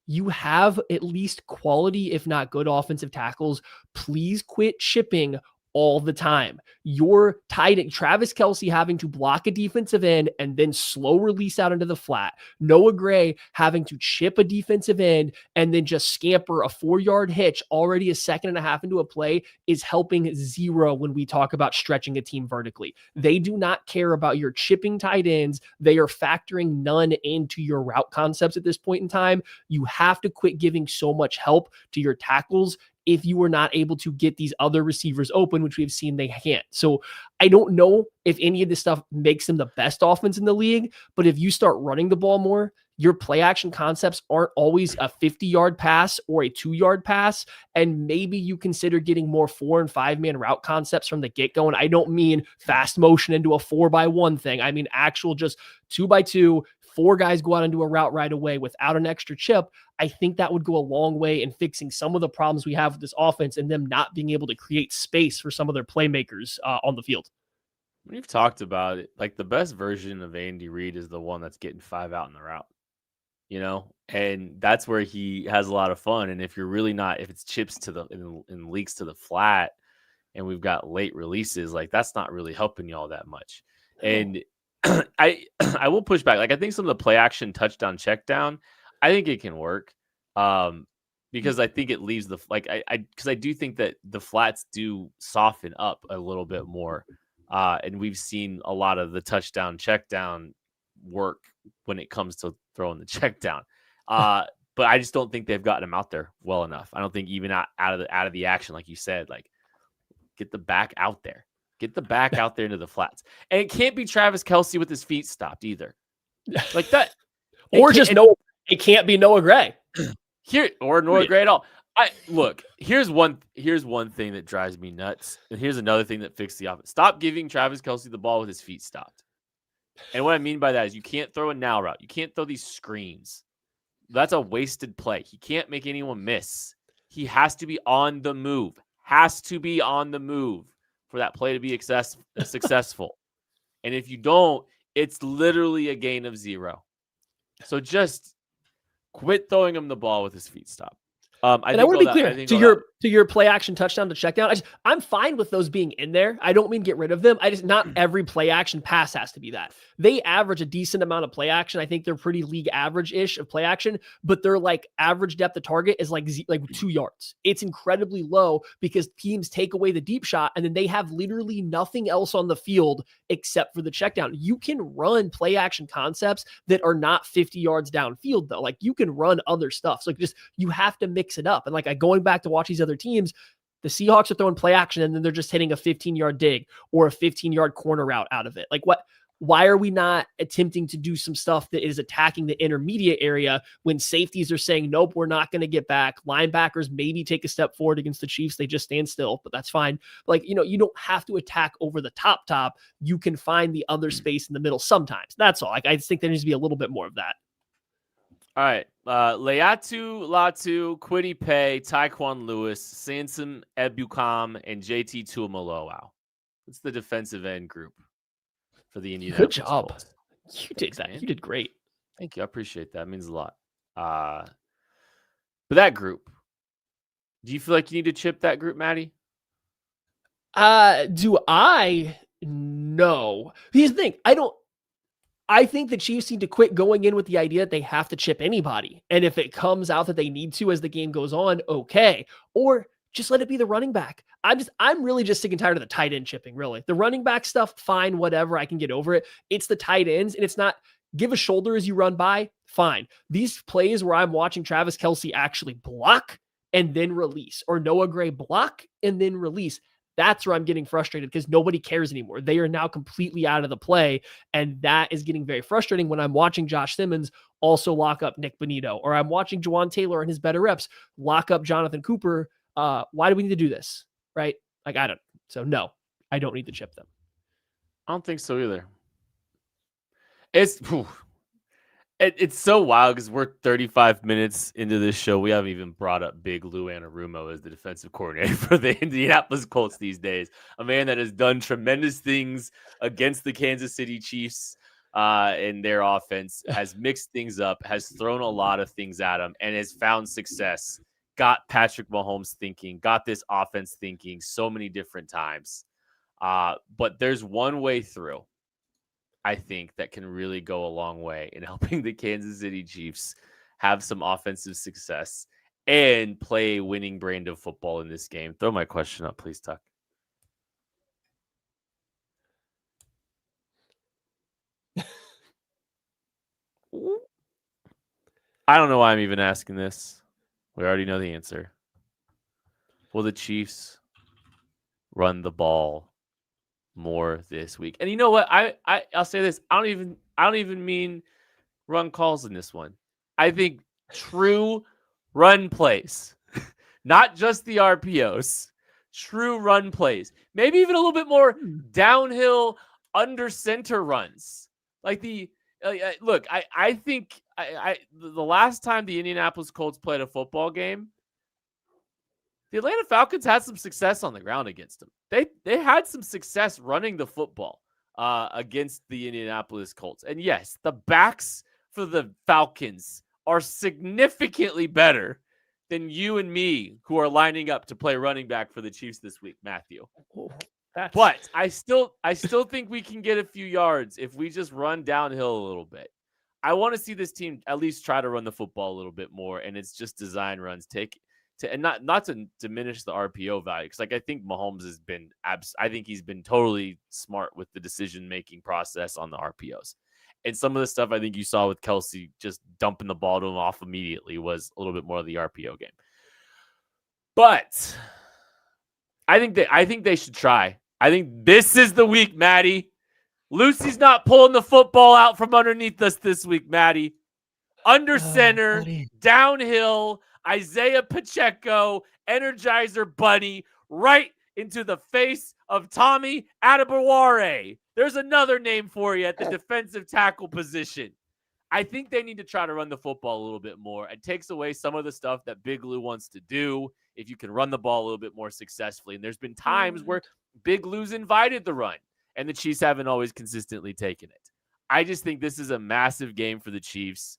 you have at least quality, if not good, offensive tackles. Please quit chipping all the time. You're tight at Travis Kelce having to block a defensive end and then slow release out into the flat. Noah Gray having to chip a defensive end and then just scamper a 4-yard hitch already a second and a half into a play is helping zero when we talk about stretching a team vertically. They do not care about your chipping tight ends. They are factoring none into your route concepts at this point in time. You have to quit giving so much help to your tackles if you were not able to get these other receivers open, which we've seen they can't. So I don't know if any of this stuff makes them the best offense in the league, but if you start running the ball more, your play action concepts aren't always a 50-yard pass or a 2-yard pass. And maybe you consider getting more 4 and 5 man route concepts from the get-go. And I don't mean fast motion into a 4x1 thing. I mean actual just 2x2, 4 guys go out and do a route right away without an extra chip. I think that would go a long way in fixing some of the problems we have with this offense and them not being able to create space for some of their playmakers on the field. We've talked about it. Like, the best version of Andy Reid is the one that's getting 5 out in the route, and that's where he has a lot of fun. And if you're really not, if it's chips to the and leaks to the flat and we've got late releases, like, that's not really helping y'all that much. And I will push back. Like, I think some of the play action touchdown check down, I think it can work. Because I think it leaves because I do think that the flats do soften up a little bit more. And we've seen a lot of the touchdown check down work when it comes to throwing the check down. But I just don't think they've gotten him out there well enough. I don't think even out of the action, like you said, like, get the back out there. Get the back out there into the flats. And it can't be Travis Kelce with his feet stopped either. Like that. It can't be Noah Gray. Or Noah Gray at all. Here's one thing that drives me nuts. And here's another thing that fixed the offense. Stop giving Travis Kelce the ball with his feet stopped. And what I mean by that is you can't throw a now route. You can't throw these screens. That's a wasted play. He can't make anyone miss. He has to be on the move. For that play to be successful. And if you don't, it's literally a gain of 0. So just quit throwing him the ball with his feet stopped. I want to be clear to your play action touchdown to check down. I'm fine with those being in there. I don't mean get rid of them. Not every play action pass has to be that. They average a decent amount of play action. I think they're pretty league average-ish of play action, but their like average depth of target is like 2 yards. It's incredibly low because teams take away the deep shot and then they have literally nothing else on the field except for the check down. You can run play action concepts that are not 50 yards downfield though. Like you can run other stuff. So you have to mix it up. And going back to watch these other teams, the Seahawks are throwing play action and then they're just hitting a 15-yard dig or a 15-yard corner route out of it. Why are we not attempting to do some stuff that is attacking the intermediate area when safeties are saying, nope, we're not going to get back. Linebackers maybe take a step forward against the Chiefs. They just stand still, but that's fine. You don't have to attack over the top. You can find the other space in the middle sometimes. That's all. I just think there needs to be a little bit more of that. All right. Leatu, Latu, Kwity Paye, Tyquan Lewis, Sansom Ebukam, and JT Tuimoloau. It's the defensive end group for the Indianapolis Good job. Colts. You did that. You did great. Thank you. I appreciate that. It means a lot. But that group, do you feel like you need to chip that group, Maddie? Do I? No. Here's the thing. I think the Chiefs need to quit going in with the idea that they have to chip anybody. And if it comes out that they need to as the game goes on, okay. Or just let it be the running back. I'm really just sick and tired of the tight end chipping, really. The running back stuff, fine, whatever. I can get over it. It's the tight ends, and it's not give a shoulder as you run by, fine. These plays where I'm watching Travis Kelce actually block and then release, or Noah Gray block and then release. That's where I'm getting frustrated because nobody cares anymore. They are now completely out of the play. And that is getting very frustrating when I'm watching Josh Simmons also lock up Nick Bonito, or I'm watching Juwan Taylor and his better reps lock up Jonathan Cooper. Why do we need to do this? Right? Like, I don't. So no, I don't need to chip them. I don't think so either. It's so wild because we're 35 minutes into this show. We haven't even brought up Big Lou Anarumo as the defensive coordinator for the Indianapolis Colts these days. A man that has done tremendous things against the Kansas City Chiefs in their offense, has mixed things up, has thrown a lot of things at him, and has found success. Got Patrick Mahomes thinking, got this offense thinking so many different times. But there's one way through, I think, that can really go a long way in helping the Kansas City Chiefs have some offensive success and play a winning brand of football in this game. Throw my question up, please, Tuck. I don't know why I'm even asking this. We already know the answer. Will the Chiefs run the ball more this week? And you know what? I'll say this. I don't even mean run calls in this one. I think true run plays, not just the RPOs, true run plays. Maybe even a little bit more downhill under center runs. Like look, I think the last time the Indianapolis Colts played a football game, the Atlanta Falcons had some success on the ground against them. They had some success running the football against the Indianapolis Colts. And yes, the backs for the Falcons are significantly better than you and me who are lining up to play running back for the Chiefs this week, Matthew. But I still think we can get a few yards if we just run downhill a little bit. I want to see this team at least try to run the football a little bit more, and it's just design runs. And not to diminish the RPO value, because I think Mahomes has been I think he's been totally smart with the decision-making process on the RPOs. And some of the stuff I think you saw with Kelce just dumping the ball to him off immediately was a little bit more of the RPO game. But I think they should try. I think this is the week, Maddie. Lucy's not pulling the football out from underneath us this week, Maddie. Under center, downhill, Isaiah Pacheco, Energizer Bunny, right into the face of Tommy Adebawore. There's another name for you at the defensive tackle position. I think they need to try to run the football a little bit more. It takes away some of the stuff that Big Lou wants to do if you can run the ball a little bit more successfully. And there's been times where Big Lou's invited the run, and the Chiefs haven't always consistently taken it. I just think this is a massive game for the Chiefs,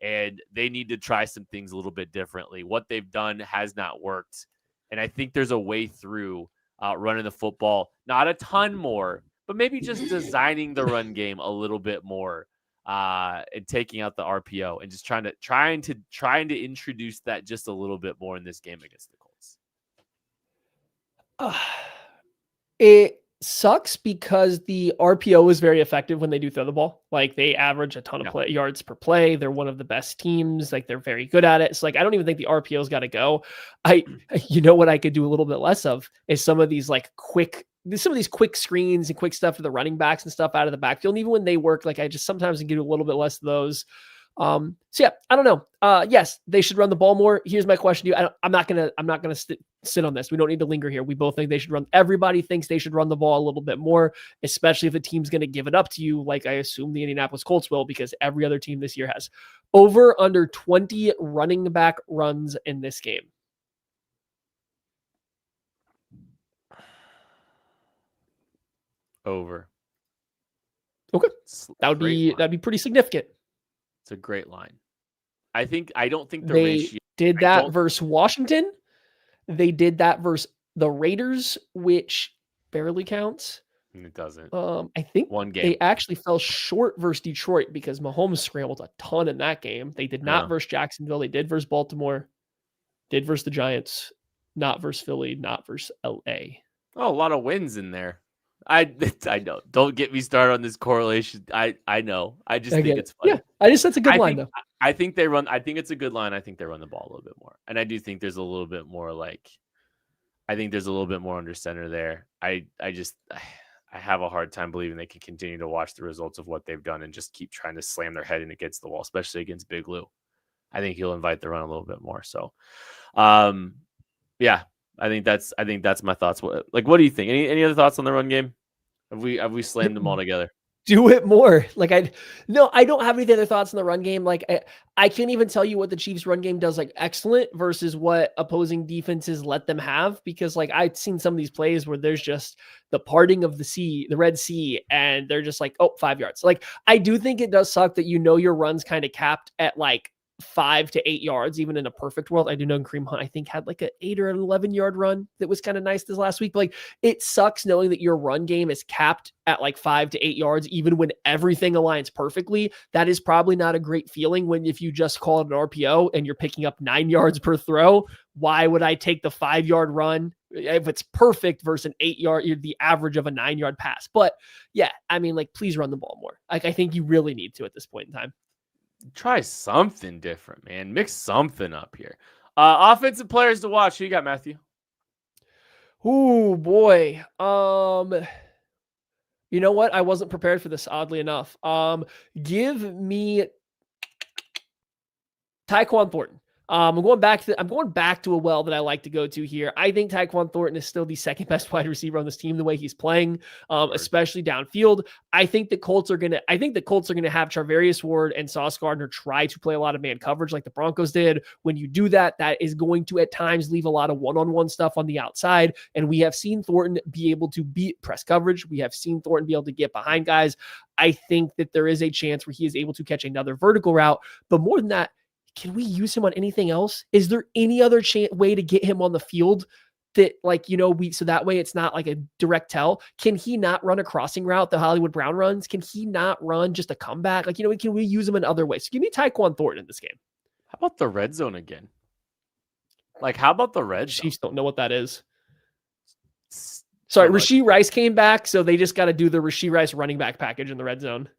and they need to try some things a little bit differently. What they've done has not worked, and I think there's a way through running the football, not a ton more, but maybe just designing the run game a little bit more and taking out the RPO and just trying to introduce that just a little bit more in this game against the Colts. It sucks because the RPO is very effective when they do throw the ball. Like, they average a ton of yards per play. They're one of the best teams. Like, they're very good at it. So, like, I don't even think the RPO's got to go. You know what I could do a little bit less of is some of these quick screens and quick stuff for the running backs and stuff out of the backfield. And even when they work, I just sometimes can get a little bit less of those. So yeah, I don't know. Yes, they should run the ball more. Here's my question to you. I'm not gonna sit on this. We don't need to linger here. We both think they should run. Everybody thinks they should run the ball a little bit more, especially if the team's going to give it up to you, like I assume the Indianapolis Colts will, because every other team this year has. Over under 20 running back runs in this game. Over. Okay, that'd be pretty significant. It's a great line. I don't think the They ratio did that versus Washington. They did that versus the Raiders, which barely counts. It doesn't. I think one game. They actually fell short versus Detroit because Mahomes scrambled a ton in that game. They did not versus Jacksonville. They did versus Baltimore. Did versus the Giants. Not versus Philly. Not versus LA. Oh, a lot of wins in there. I know. Don't get me started on this correlation. I know. I just think it's funny. Yeah, that's a good line though. I think they run. I think it's a good line. I think they run the ball a little bit more, and I do think there's a little bit more I think there's a little bit more under center there. I have a hard time believing they can continue to watch the results of what they've done and just keep trying to slam their head in against the wall, especially against Big Lou. I think he'll invite the run a little bit more. So, yeah, I think that's my thoughts. What do you think? Any other thoughts on the run game? Have we slammed them all together? Do it more. I don't have any other thoughts on the run game. I can't even tell you what the Chiefs run game does excellent versus what opposing defenses let them have, because I've seen some of these plays where there's just the parting of the Red Sea, and they're just 5 yards. I do think it does suck that your run's kind of capped at 5 to 8 yards, even in a perfect world. I do know Kareem Hunt, I think, had an 8 or an 11-yard run that was kind of nice this last week. But it sucks knowing that your run game is capped at 5 to 8 yards, even when everything aligns perfectly. That is probably not a great feeling if you just call it an RPO and you're picking up 9 yards per throw. Why would I take the 5-yard run if it's perfect versus an 8-yard, the average of a 9-yard pass? But yeah, please run the ball more. I think you really need to at this point in time. Try something different, man. Mix something up here. Offensive players to watch. Who you got, Matthew? Oh boy. You know what? I wasn't prepared for this, oddly enough. Give me Tyquan Thornton. I'm going back to a well that I like to go to here. I think Tyquan Thornton is still the second best wide receiver on this team, the way he's playing, especially downfield. I think the Colts are gonna have Charvarius Ward and Sauce Gardner try to play a lot of man coverage like the Broncos did. When you do that, that is going to at times leave a lot of one-on-one stuff on the outside. And we have seen Thornton be able to beat press coverage. We have seen Thornton be able to get behind guys. I think that there is a chance where he is able to catch another vertical route. But more than that, can we use him on anything else? Is there any other way to get him on the field that so that way it's not a direct tell? Can he not run a crossing route that Hollywood Brown runs? Can he not run just a comeback? Can we use him in other ways? So give me Tyquan Thornton in this game. How about the red zone again? How about the red zone? Chiefs don't know what that is. Sorry, Rashee Rice came back, so they just got to do the Rashee Rice running back package in the red zone.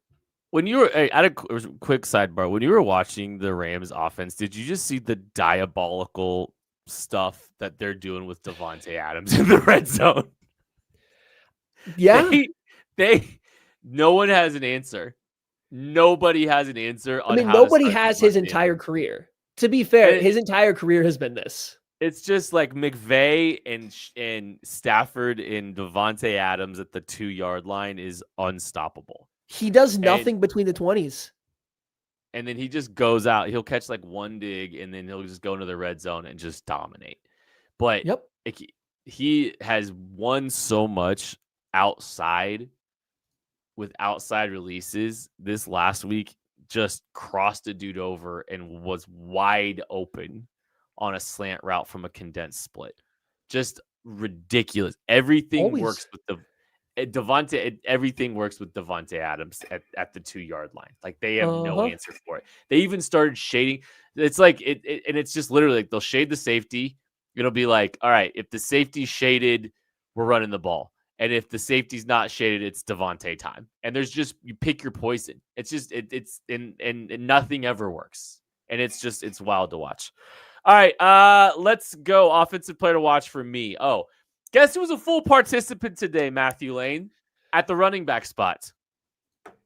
When you were at a quick sidebar, when you were watching the Rams offense, did you just see the diabolical stuff that they're doing with Davante Adams in the red zone? Yeah. No one has an answer. Nobody has an answer. Nobody has his entire career. To be fair, his entire career has been this. It's just McVay and Stafford and Davante Adams at the 2-yard line is unstoppable. He does nothing between the 20s. And then he just goes out. He'll catch one dig, and then he'll just go into the red zone and just dominate. But he has won so much outside with outside releases. This last week just crossed a dude over and was wide open on a slant route from a condensed split. Just ridiculous. Everything works with everything works with Davante Adams at the 2-yard line. They have no answer for it. They even started shading. It's and it's just literally they'll shade the safety. It'll be all right, if the safety's shaded, we're running the ball. And if the safety's not shaded, it's Davante time. And there's just, you pick your poison. It's just, and nothing ever works. And it's wild to watch. All right, let's go. Offensive player to watch for me. Oh, guess who was a full participant today, Matthew Lane, at the running back spot?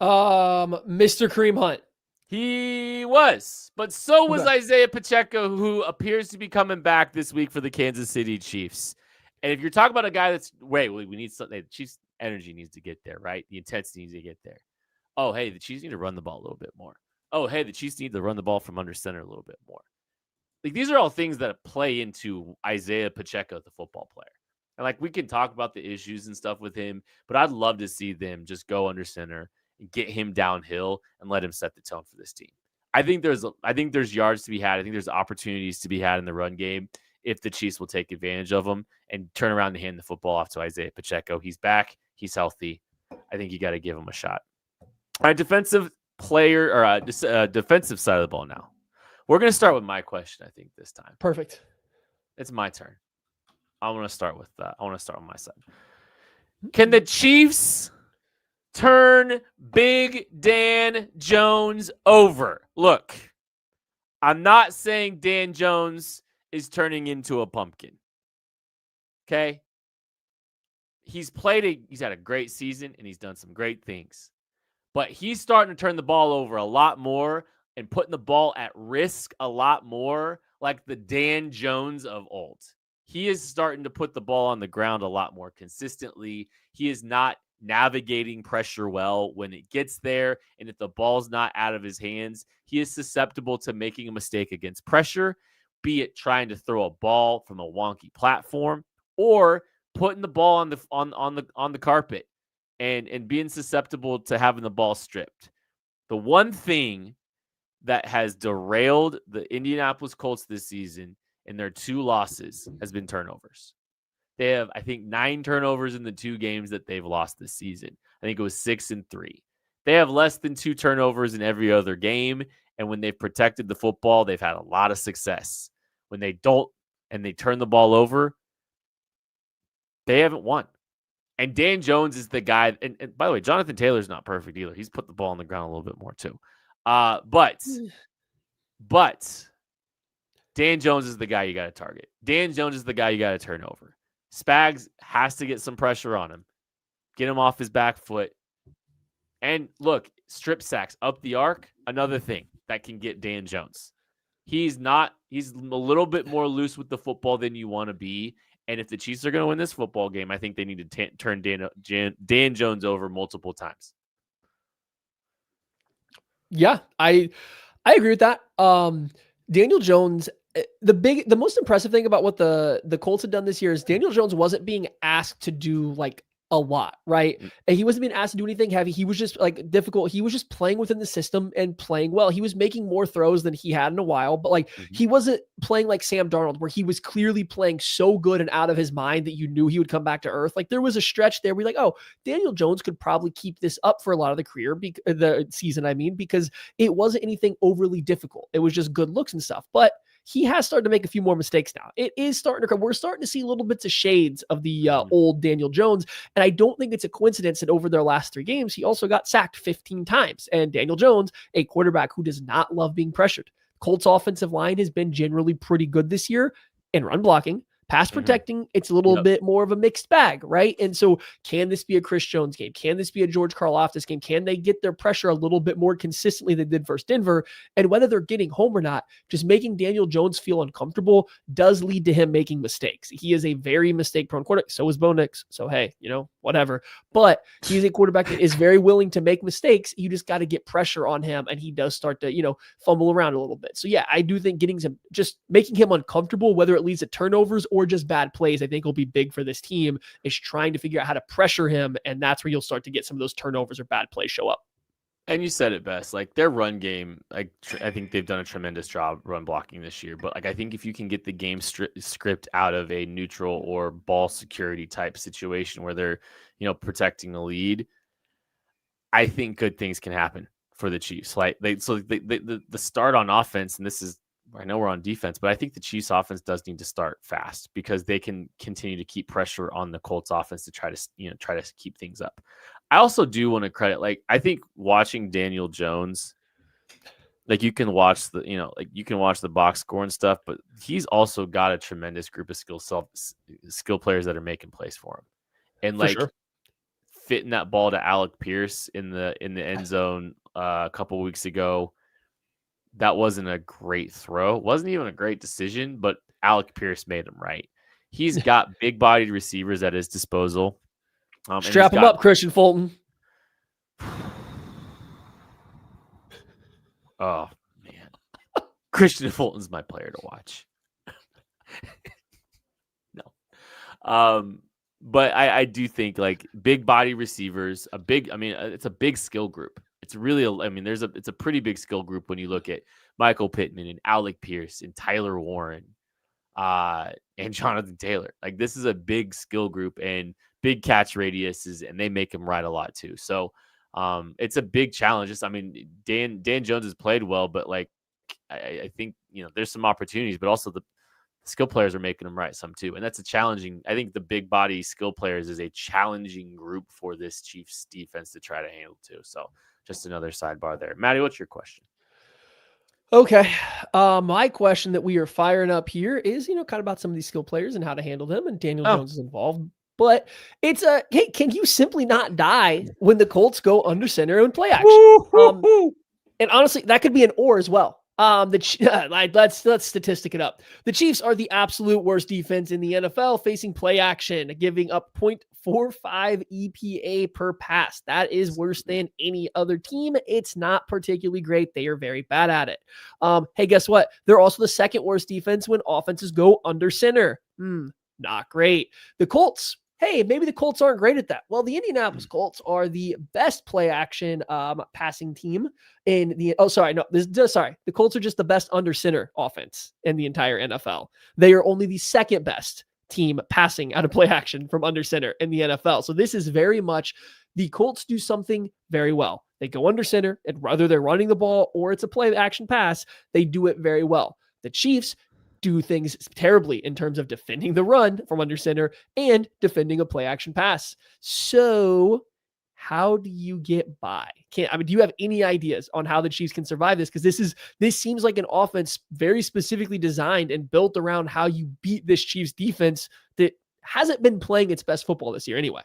Mr. Kareem Hunt. He was, but so was Isaiah Pacheco, who appears to be coming back this week for the Kansas City Chiefs. And if you're talking about a guy that's, we need something, the Chiefs' energy needs to get there, right? The intensity needs to get there. Oh, hey, the Chiefs need to run the ball a little bit more. Oh, hey, the Chiefs need to run the ball from under center a little bit more. These are all things that play into Isaiah Pacheco, the football player. And we can talk about the issues and stuff with him, but I'd love to see them just go under center and get him downhill and let him set the tone for this team. I think there's yards to be had. I think there's opportunities to be had in the run game if the Chiefs will take advantage of them and turn around and hand the football off to Isaiah Pacheco. He's back. He's healthy. I think you got to give him a shot. All right, defensive player or defensive side of the ball now. We're going to start with my question, I think, this time. Perfect. It's my turn. I want to start with that. I want to start on my side. Can the Chiefs turn Big Dan Jones over? Look, I'm not saying Dan Jones is turning into a pumpkin. Okay? He's had a great season and he's done some great things. But he's starting to turn the ball over a lot more and putting the ball at risk a lot more, like the Dan Jones of old. He is starting to put the ball on the ground a lot more consistently. He is not navigating pressure well when it gets there. And if the ball's not out of his hands, he is susceptible to making a mistake against pressure, be it trying to throw a ball from a wonky platform or putting the ball on the carpet and being susceptible to having the ball stripped. The one thing that has derailed the Indianapolis Colts this season in their 2 losses has been turnovers. They have, I think, 9 turnovers in the 2 games that they've lost this season. I think it was 6-3. They have less than 2 turnovers in every other game, and when they've protected the football, they've had a lot of success. When they don't and they turn the ball over, they haven't won. And Dan Jones is the guy. And by the way, Jonathan Taylor's not perfect either. He's put the ball on the ground a little bit more too. But Dan Jones is the guy you got to target. Dan Jones is the guy you got to turn over. Spags has to get some pressure on him, get him off his back foot. And look, strip sacks up the arc, another thing that can get Dan Jones. He's a little bit more loose with the football than you want to be. And if the Chiefs are going to win this football game, I think they need to turn Dan Jones over multiple times. Yeah, I agree with that. Daniel Jones, the most impressive thing about what the Colts had done this year is Daniel Jones wasn't being asked to do like a lot, right? And he wasn't being asked to do anything heavy. He was just like difficult. He was just playing within the system and playing well. He was making more throws than he had in a while, but like he wasn't playing like Sam Darnold, where he was clearly playing so good and out of his mind that you knew he would come back to earth. Like there was a stretch there where you're like, oh, Daniel Jones could probably keep this up for a lot of the season, because it wasn't anything overly difficult. It was just good looks and stuff. But he has started to make a few more mistakes now. It is starting to come. We're starting to see little bits of shades of the old Daniel Jones. And I don't think it's a coincidence that over their last 3 games, he also got sacked 15 times. And Daniel Jones, a quarterback who does not love being pressured. Colts offensive line has been generally pretty good this year in run blocking. Pass protecting, it's a little bit more of a mixed bag, right? And so can this be a Chris Jones game? Can this be a George Karlaftis game? Can they get their pressure a little bit more consistently than they did versus Denver? And whether they're getting home or not, just making Daniel Jones feel uncomfortable does lead to him making mistakes. He is a very mistake-prone quarterback. So is Bo Nix. So, hey, whatever. But he's a quarterback that is very willing to make mistakes. You just got to get pressure on him, and he does start to, fumble around a little bit. So, yeah, I do think just making him uncomfortable, whether it leads to turnovers or just bad plays, I think will be big for this team, is trying to figure out how to pressure him. And that's where you'll start to get some of those turnovers or bad plays show up. And you said it best, like their run game, I think they've done a tremendous job run blocking this year. But I think if you can get the game script out of a neutral or ball security type situation where they're, protecting the lead, I think good things can happen for the Chiefs. The start on offense, and this is, I know we're on defense, but I think the Chiefs offense does need to start fast because they can continue to keep pressure on the Colts offense to try to keep things up. I also do want to credit, I think watching Daniel Jones, you can watch the box score and stuff, but he's also got a tremendous group of skill players that are making plays for him. And fitting that ball to Alec Pierce in the end zone a couple weeks ago, that wasn't a great throw. It wasn't even a great decision, but Alec Pierce made him right. He's got big-bodied receivers at his disposal. Strap him up, Christian Fulton. Oh, man. Christian Fulton's my player to watch. No. But I do think big body receivers, it's a big skill group. it's really, it's a pretty big skill group when you look at Michael Pittman and Alec Pierce and Tyler Warren, and Jonathan Taylor. Like, this is a big skill group and big catch radiuses, and they make him ride a lot too. So, it's a big challenge. Dan Jones has played well, but like, I think, there's some opportunities, but also the skill players are making them right some too. And that's a challenging, I think the big body skill players is a challenging group for this Chiefs defense to try to handle too. So just another sidebar there. Maddie, what's your question? Okay. My question that we are firing up here is, kind of about some of these skill players and how to handle them. And Daniel Jones is involved. But it's hey, can you simply not die when the Colts go under center and play action? And honestly, that could be an or as well. Let's statistic it up. The Chiefs are the absolute worst defense in the NFL facing play action, giving up 0.45 EPA per pass. That is worse than any other team. It's not particularly great. They are very bad at it. Hey, guess what? They're also the second worst defense when offenses go under center. Not great. The Colts. Hey, maybe the Colts aren't great at that. Well, the Indianapolis Colts are the best play action passing team in the. The Colts are just the best under center offense in the entire NFL. They are only the second best team passing out of play action from under center in the NFL. So this is very much the Colts do something very well. They go under center, and whether they're running the ball or it's a play action pass, they do it very well. The Chiefs do things terribly in terms of defending the run from under center and defending a play action pass. So how do you get by? Do you have any ideas on how the Chiefs can survive this? Because this seems like an offense very specifically designed and built around how you beat this Chiefs defense that hasn't been playing its best football this year anyway.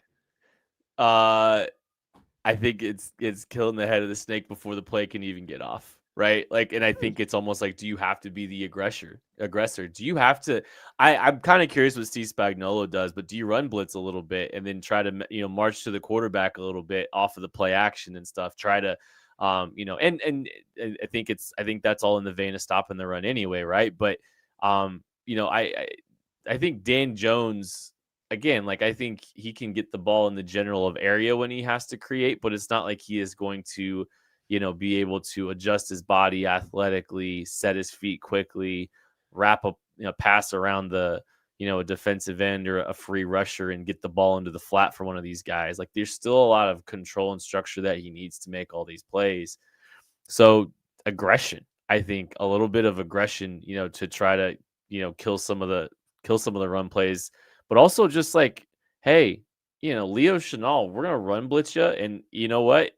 I think it's killing the head of the snake before the play can even get off. Right. Like, and I think it's almost like, do you have to be the aggressor? Do you have to, I'm kind of curious what Steve Spagnuolo does, but do you run blitz a little bit and then try to, march to the quarterback a little bit off of the play action and stuff, try to, and I think that's all in the vein of stopping the run anyway. Right. But, I think Dan Jones, again, like, I think he can get the ball in the general of area when he has to create, but it's not like he is going to, be able to adjust his body athletically, set his feet quickly, wrap up, pass around the, a defensive end or a free rusher and get the ball into the flat for one of these guys. Like, there's still a lot of control and structure that he needs to make all these plays. So aggression, I think a little bit of aggression, to try to, kill some of the run plays, but also just like, hey, Leo Chenal, we're going to run blitz you. And you know what?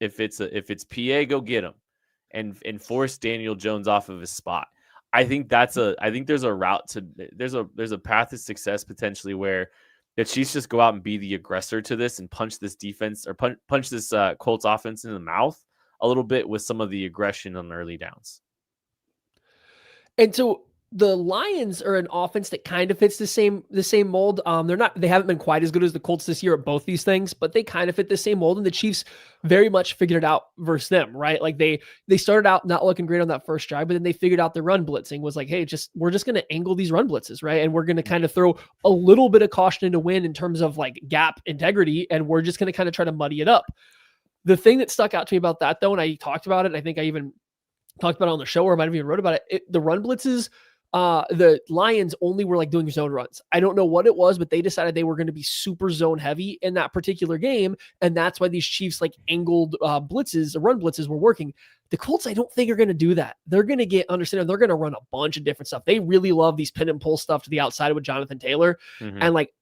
If it's PA, go get him and force Daniel Jones off of his spot. I think there's a route to, there's a path to success potentially where the Chiefs just go out and be the aggressor to this and punch this defense or punch this Colts offense in the mouth a little bit with some of the aggression on early downs. And so the Lions are an offense that kind of fits the same mold. They haven't been quite as good as the Colts this year at both these things, but they kind of fit the same mold, and the Chiefs very much figured it out versus them, right? Like they started out not looking great on that first drive, but then they figured out the run blitzing was like, hey, we're just going to angle these run blitzes, right? And we're going to kind of throw a little bit of caution into wind in terms of like gap integrity, and we're just going to kind of try to muddy it up. The thing that stuck out to me about that, though, and I talked about it, and I think I even talked about it on the show, or I might have even wrote about it, the run blitzes, the Lions only were like doing zone runs. I don't know what it was, but they decided they were going to be super zone heavy in that particular game. And that's why these Chiefs like angled run blitzes were working. The Colts, I don't think are going to do that. They're going to get understanding. They're going to run a bunch of different stuff. They really love these pin and pull stuff to the outside with Jonathan Taylor. Mm-hmm. And like,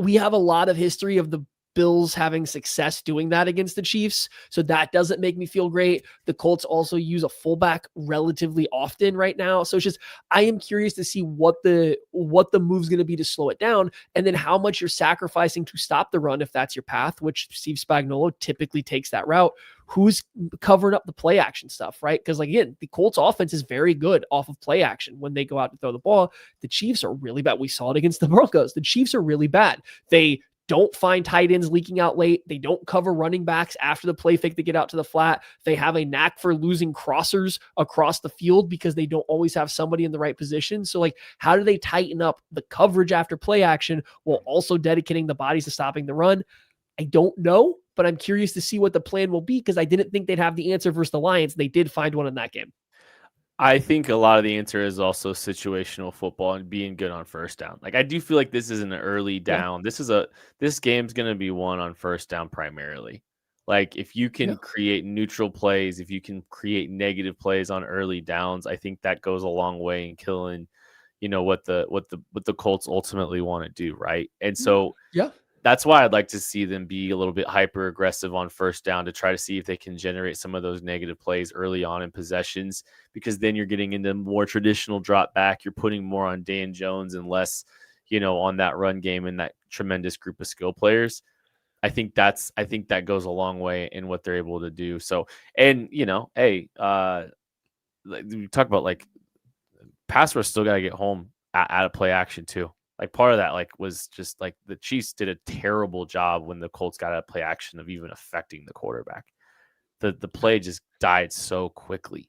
we have a lot of history of the Bills having success doing that against the Chiefs. So that doesn't make me feel great. The Colts also use a fullback relatively often right now. So it's just, I am curious to see what the move's going to be to slow it down, and then how much you're sacrificing to stop the run if that's your path, which Steve Spagnuolo typically takes that route. Who's covering up the play action stuff, right? Because like, again, the Colts offense is very good off of play action when they go out to throw the ball. The Chiefs are really bad. We saw it against the Broncos. The Chiefs are really bad. They don't find tight ends leaking out late. They don't cover running backs after the play fake to get out to the flat. They have a knack for losing crossers across the field because they don't always have somebody in the right position. So like, how do they tighten up the coverage after play action while also dedicating the bodies to stopping the run? I don't know, but I'm curious to see what the plan will be because I didn't think they'd have the answer versus the Lions. They did find one in that game. I think a lot of the answer is also situational football and being good on first down. Like I do feel like this is an early down. Yeah. This game's going to be won on first down primarily. Like if you can create neutral plays, if you can create negative plays on early downs, I think that goes a long way in killing, what the Colts ultimately want to do, right? And so that's why I'd like to see them be a little bit hyper aggressive on first down to try to see if they can generate some of those negative plays early on in possessions, because then you're getting into more traditional drop back. You're putting more on Dan Jones and less, on that run game and that tremendous group of skill players. I think that goes a long way in what they're able to do. So, and we talk about like pass rush still got to get home out of play action too. Like part of that, was just like the Chiefs did a terrible job when the Colts got out of play action of even affecting the quarterback. The play just died so quickly,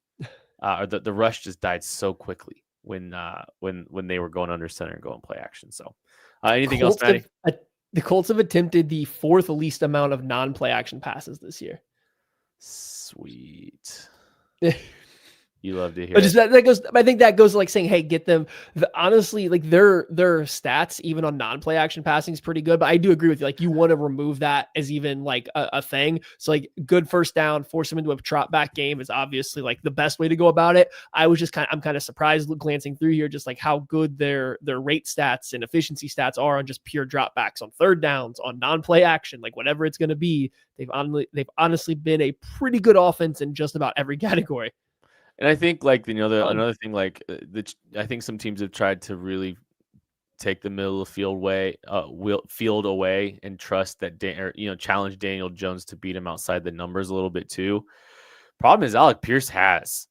or the rush just died so quickly when they were going under center and going play action. So, anything else, Maddie? The Colts have attempted the fourth least amount of non-play action passes this year. Sweet. You love to hear. But just that goes. I think that goes like saying, "Hey, get them." Honestly, like their stats even on non-play action passing is pretty good. But I do agree with you. Like you want to remove that as even like a thing. So like good first down, force them into a trot back game is obviously like the best way to go about it. I'm kind of surprised glancing through here, just like how good their rate stats and efficiency stats are on just pure drop backs on third downs, on non-play action, like whatever it's going to be. They've honestly been a pretty good offense in just about every category. And I think another thing, I think some teams have tried to really take the middle of the field away and trust that challenge Daniel Jones to beat him outside the numbers a little bit too. Problem is Alec Pierce has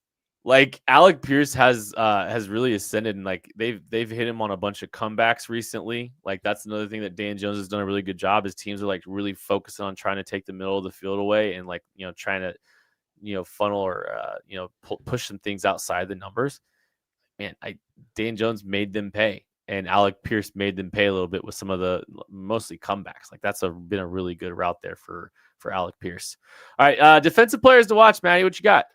really ascended, and like they've hit him on a bunch of comebacks recently. Like that's another thing that Dan Jones has done a really good job is teams are like really focusing on trying to take the middle of the field away and trying to funnel or push some things outside the numbers. Man, Dan Jones made them pay, and Alec Pierce made them pay a little bit with some of the mostly comebacks. Like that's been a really good route there for Alec Pierce. All right, defensive players to watch, Maddie. What you got?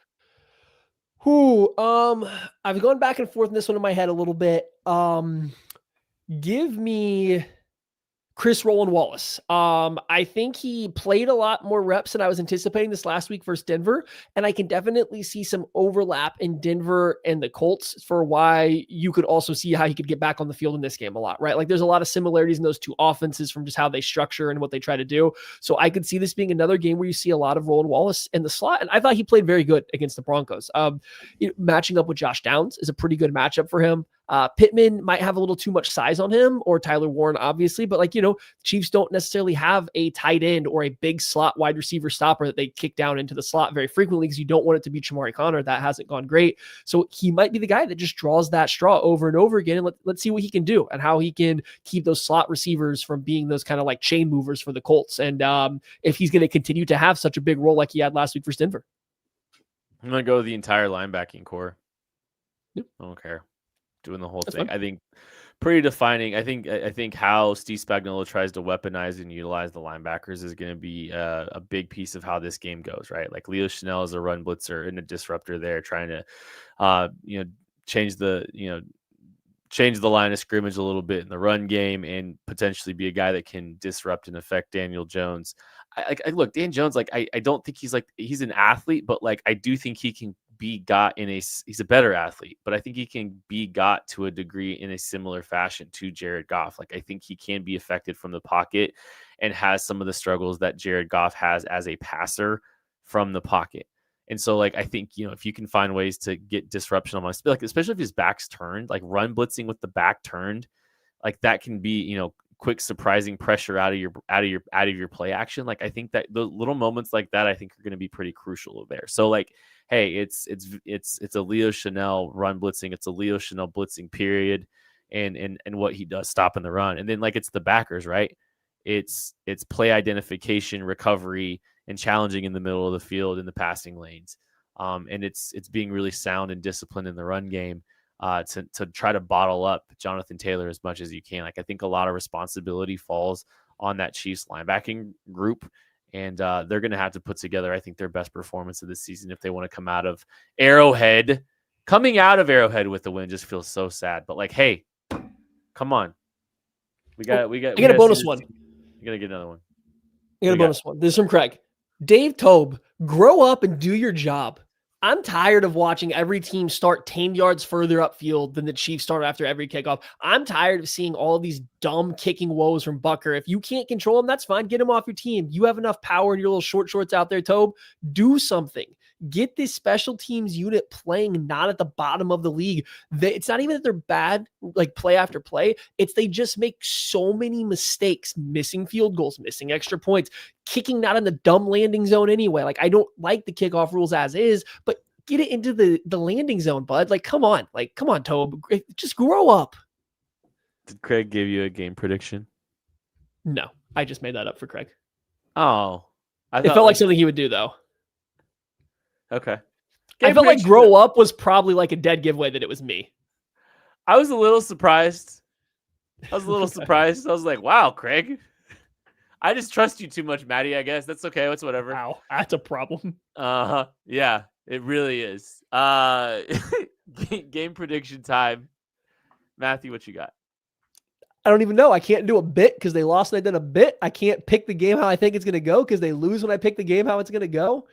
I've gone back and forth in this one in my head a little bit. Give me Chris Roland Wallace. I think he played a lot more reps than I was anticipating this last week versus Denver, and I can definitely see some overlap in Denver and the Colts for why you could also see how he could get back on the field in this game a lot, right? Like there's a lot of similarities in those two offenses from just how they structure and what they try to do. So I could see this being another game where you see a lot of Roland Wallace in the slot, and I thought he played very good against the Broncos. Matching up with Josh Downs is a pretty good matchup for him. Pittman might have a little too much size on him, or Tyler Warren, obviously, but Chiefs don't necessarily have a tight end or a big slot wide receiver stopper that they kick down into the slot very frequently because you don't want it to be Chamari Connor. That hasn't gone great. So he might be the guy that just draws that straw over and over again. And let's see what he can do and how he can keep those slot receivers from being those kind of like chain movers for the Colts. And if he's going to continue to have such a big role like he had last week for Denver. I'm going to go with the entire linebacking core. Yep. I don't care. Doing the whole thing. I think pretty defining. I think how Steve Spagnuolo tries to weaponize and utilize the linebackers is going to be a big piece of how this game goes, right? Like Leo Chenal is a run blitzer and a disruptor there, trying to change the line of scrimmage a little bit in the run game and potentially be a guy that can disrupt and affect Daniel Jones. I look, Dan Jones, like I don't think he's an athlete, but like I do think he can be got he's a better athlete, but I think he can be got to a degree in a similar fashion to Jared Goff. Like I think he can be affected from the pocket and has some of the struggles that Jared Goff has as a passer from the pocket. And so like I think if you can find ways to get disruption on my like especially if his back's turned, like run blitzing with the back turned, like that can be quick surprising pressure out of your play action. Like I think that the little moments like that I think are going to be pretty crucial there. So like, hey, it's a Leo Chenal run blitzing, it's a Leo Chenal blitzing period, and what he does stopping the run, and then like it's the backers, right? It's play identification, recovery, and challenging in the middle of the field in the passing lanes, and it's being really sound and disciplined in the run game. To try to bottle up Jonathan Taylor as much as you can. Like I think a lot of responsibility falls on that Chiefs linebacking group, And they're going to have to put together, I think, their best performance of the season if they want to come out of Arrowhead. Coming out of Arrowhead with the win just feels so sad. But like, hey, come on. We got a bonus one. You got to get another one. I got a bonus one. This is from Craig. Dave Tobe, grow up and do your job. I'm tired of watching every team start 10 yards further upfield than the Chiefs start after every kickoff. I'm tired of seeing all of these dumb kicking woes from Bucker. If you can't control them, that's fine. Get him off your team. You have enough power in your little short shorts out there, Tobe. Do something. Get this special teams unit playing not at the bottom of the league. It's not even that they're bad, like play after play. It's they just make so many mistakes, missing field goals, missing extra points, kicking not in the dumb landing zone anyway. Like, I don't like the kickoff rules as is, but get it into the landing zone, bud. Like, come on, Tobe. Just grow up. Did Craig give you a game prediction? No, I just made that up for Craig. Oh. It felt like something he would do, though. Okay. I felt like grow up was probably like a dead giveaway that it was me. I was a little surprised. I was like, wow, Craig. I just trust you too much, Maddie, I guess. That's okay. It's whatever. Wow, that's a problem. Yeah, it really is. Game prediction time. Matthew, what you got? I don't even know. I can't do a bit because they lost and I did a bit. I can't pick the game how I think it's going to go because they lose when I pick the game how it's going to go.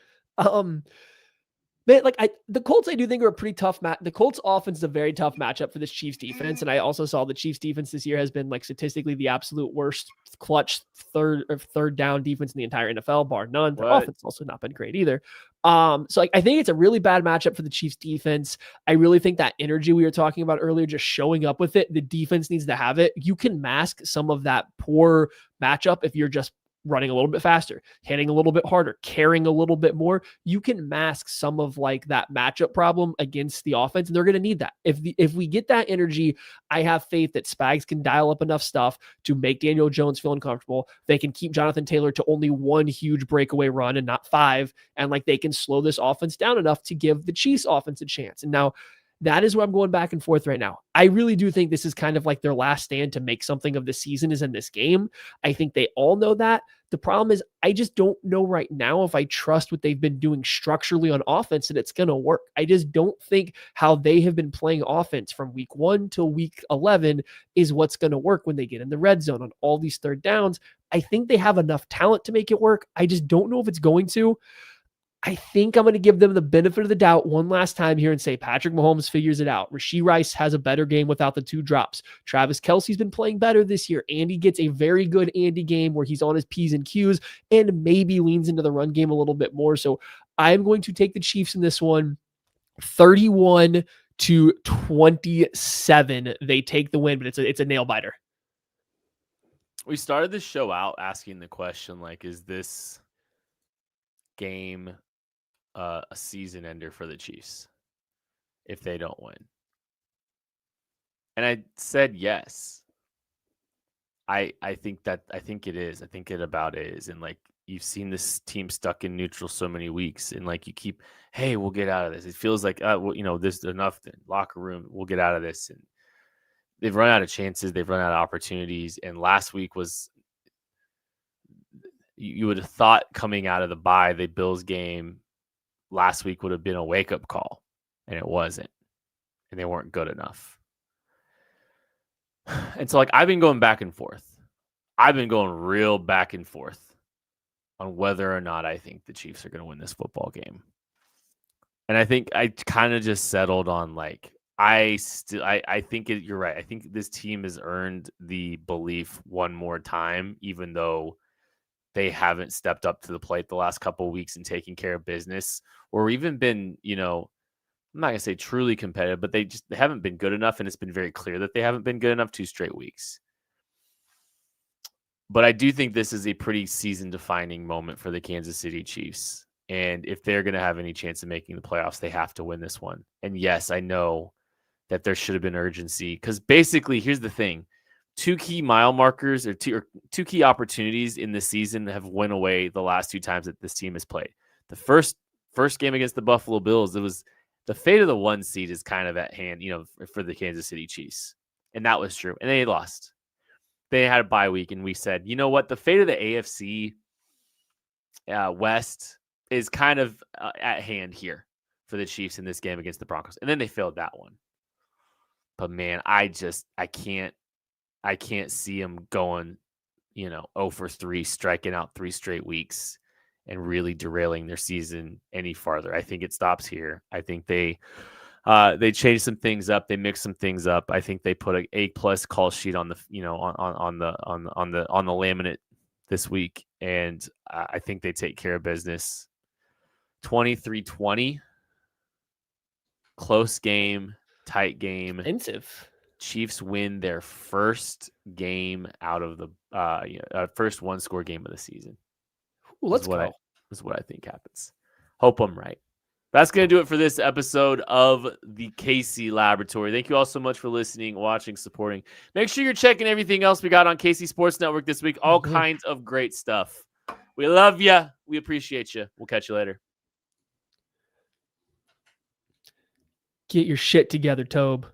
Man, the Colts, I do think are a pretty tough match. The Colts offense is a very tough matchup for this Chiefs defense. And I also saw the Chiefs defense this year has been like statistically the absolute worst clutch third down defense in the entire NFL, bar none. The offense has also not been great either. So I think it's a really bad matchup for the Chiefs defense. I really think that energy we were talking about earlier, just showing up with it, the defense needs to have it. You can mask some of that poor matchup if you're just running a little bit faster, hitting a little bit harder, carrying a little bit more. You can mask some of like that matchup problem against the offense, and they're going to need that. If we get that energy, I have faith that Spags can dial up enough stuff to make Daniel Jones feel uncomfortable. They can keep Jonathan Taylor to only one huge breakaway run and not 5, and like they can slow this offense down enough to give the Chiefs offense a chance. And now that is where I'm going back and forth right now. I really do think this is kind of like their last stand to make something of the season is in this game. I think they all know that. The problem is I just don't know right now if I trust what they've been doing structurally on offense that it's going to work. I just don't think how they have been playing offense from week 1 till week 11 is what's going to work when they get in the red zone on all these third downs. I think they have enough talent to make it work. I just don't know if it's going to. I think I'm going to give them the benefit of the doubt one last time here and say Patrick Mahomes figures it out. Rashee Rice has a better game without the 2 drops. Travis Kelce's been playing better this year. Andy gets a very good Andy game where he's on his P's and Q's and maybe leans into the run game a little bit more. So I'm going to take the Chiefs in this one. 31-27. They take the win, but it's a nail biter. We started this show out asking the question, like, is this game a season ender for the Chiefs if they don't win? And I said yes. I think it is. I think it about is. And like you've seen this team stuck in neutral so many weeks, and like you keep, hey, we'll get out of this. It feels like this is enough. Locker room, we'll get out of this. And they've run out of chances. They've run out of opportunities. And last week was, you would have thought coming out of the bye, the Bills game last week would have been a wake-up call, and it wasn't. And they weren't good enough. And so, like, I've been going back and forth. I've been going real back and forth on whether or not I think the Chiefs are going to win this football game. And I think I kind of just settled on, like, I think you're right. I think this team has earned the belief one more time, even though they haven't stepped up to the plate the last couple of weeks and taking care of business, or even been, I'm not going to say truly competitive, but they haven't been good enough. And it's been very clear that they haven't been good enough 2 straight weeks. But I do think this is a pretty season defining moment for the Kansas City Chiefs. And if they're going to have any chance of making the playoffs, they have to win this one. And yes, I know that there should have been urgency, because basically here's the thing. 2 key mile markers or two key opportunities in the season have went away the last 2 times that this team has played. The first game against the Buffalo Bills, it was the fate of the 1 seed is kind of at hand, for the Kansas City Chiefs. And that was true. And they lost. They had a bye week, and we said, you know what? The fate of the AFC, West is kind of at hand here for the Chiefs in this game against the Broncos. And then they failed that one. But man, I can't see them going, 0 for 3, striking out 3 straight weeks and really derailing their season any farther. I think it stops here. I think they changed some things up. They mixed some things up. I think they put a A+ call sheet on the on the laminate this week, and I think they take care of business. 23-20, close game, tight game. Expensive. Chiefs win their first game out of the first 1-score game of the season. Let's go. This is what I think happens. Hope I'm right. That's going to do it for this episode of the KC Laboratory. Thank you all so much for listening, watching, supporting. Make sure you're checking everything else we got on KC Sports Network this week. All kinds of great stuff. We love you. We appreciate you. We'll catch you later. Get your shit together, Tobe.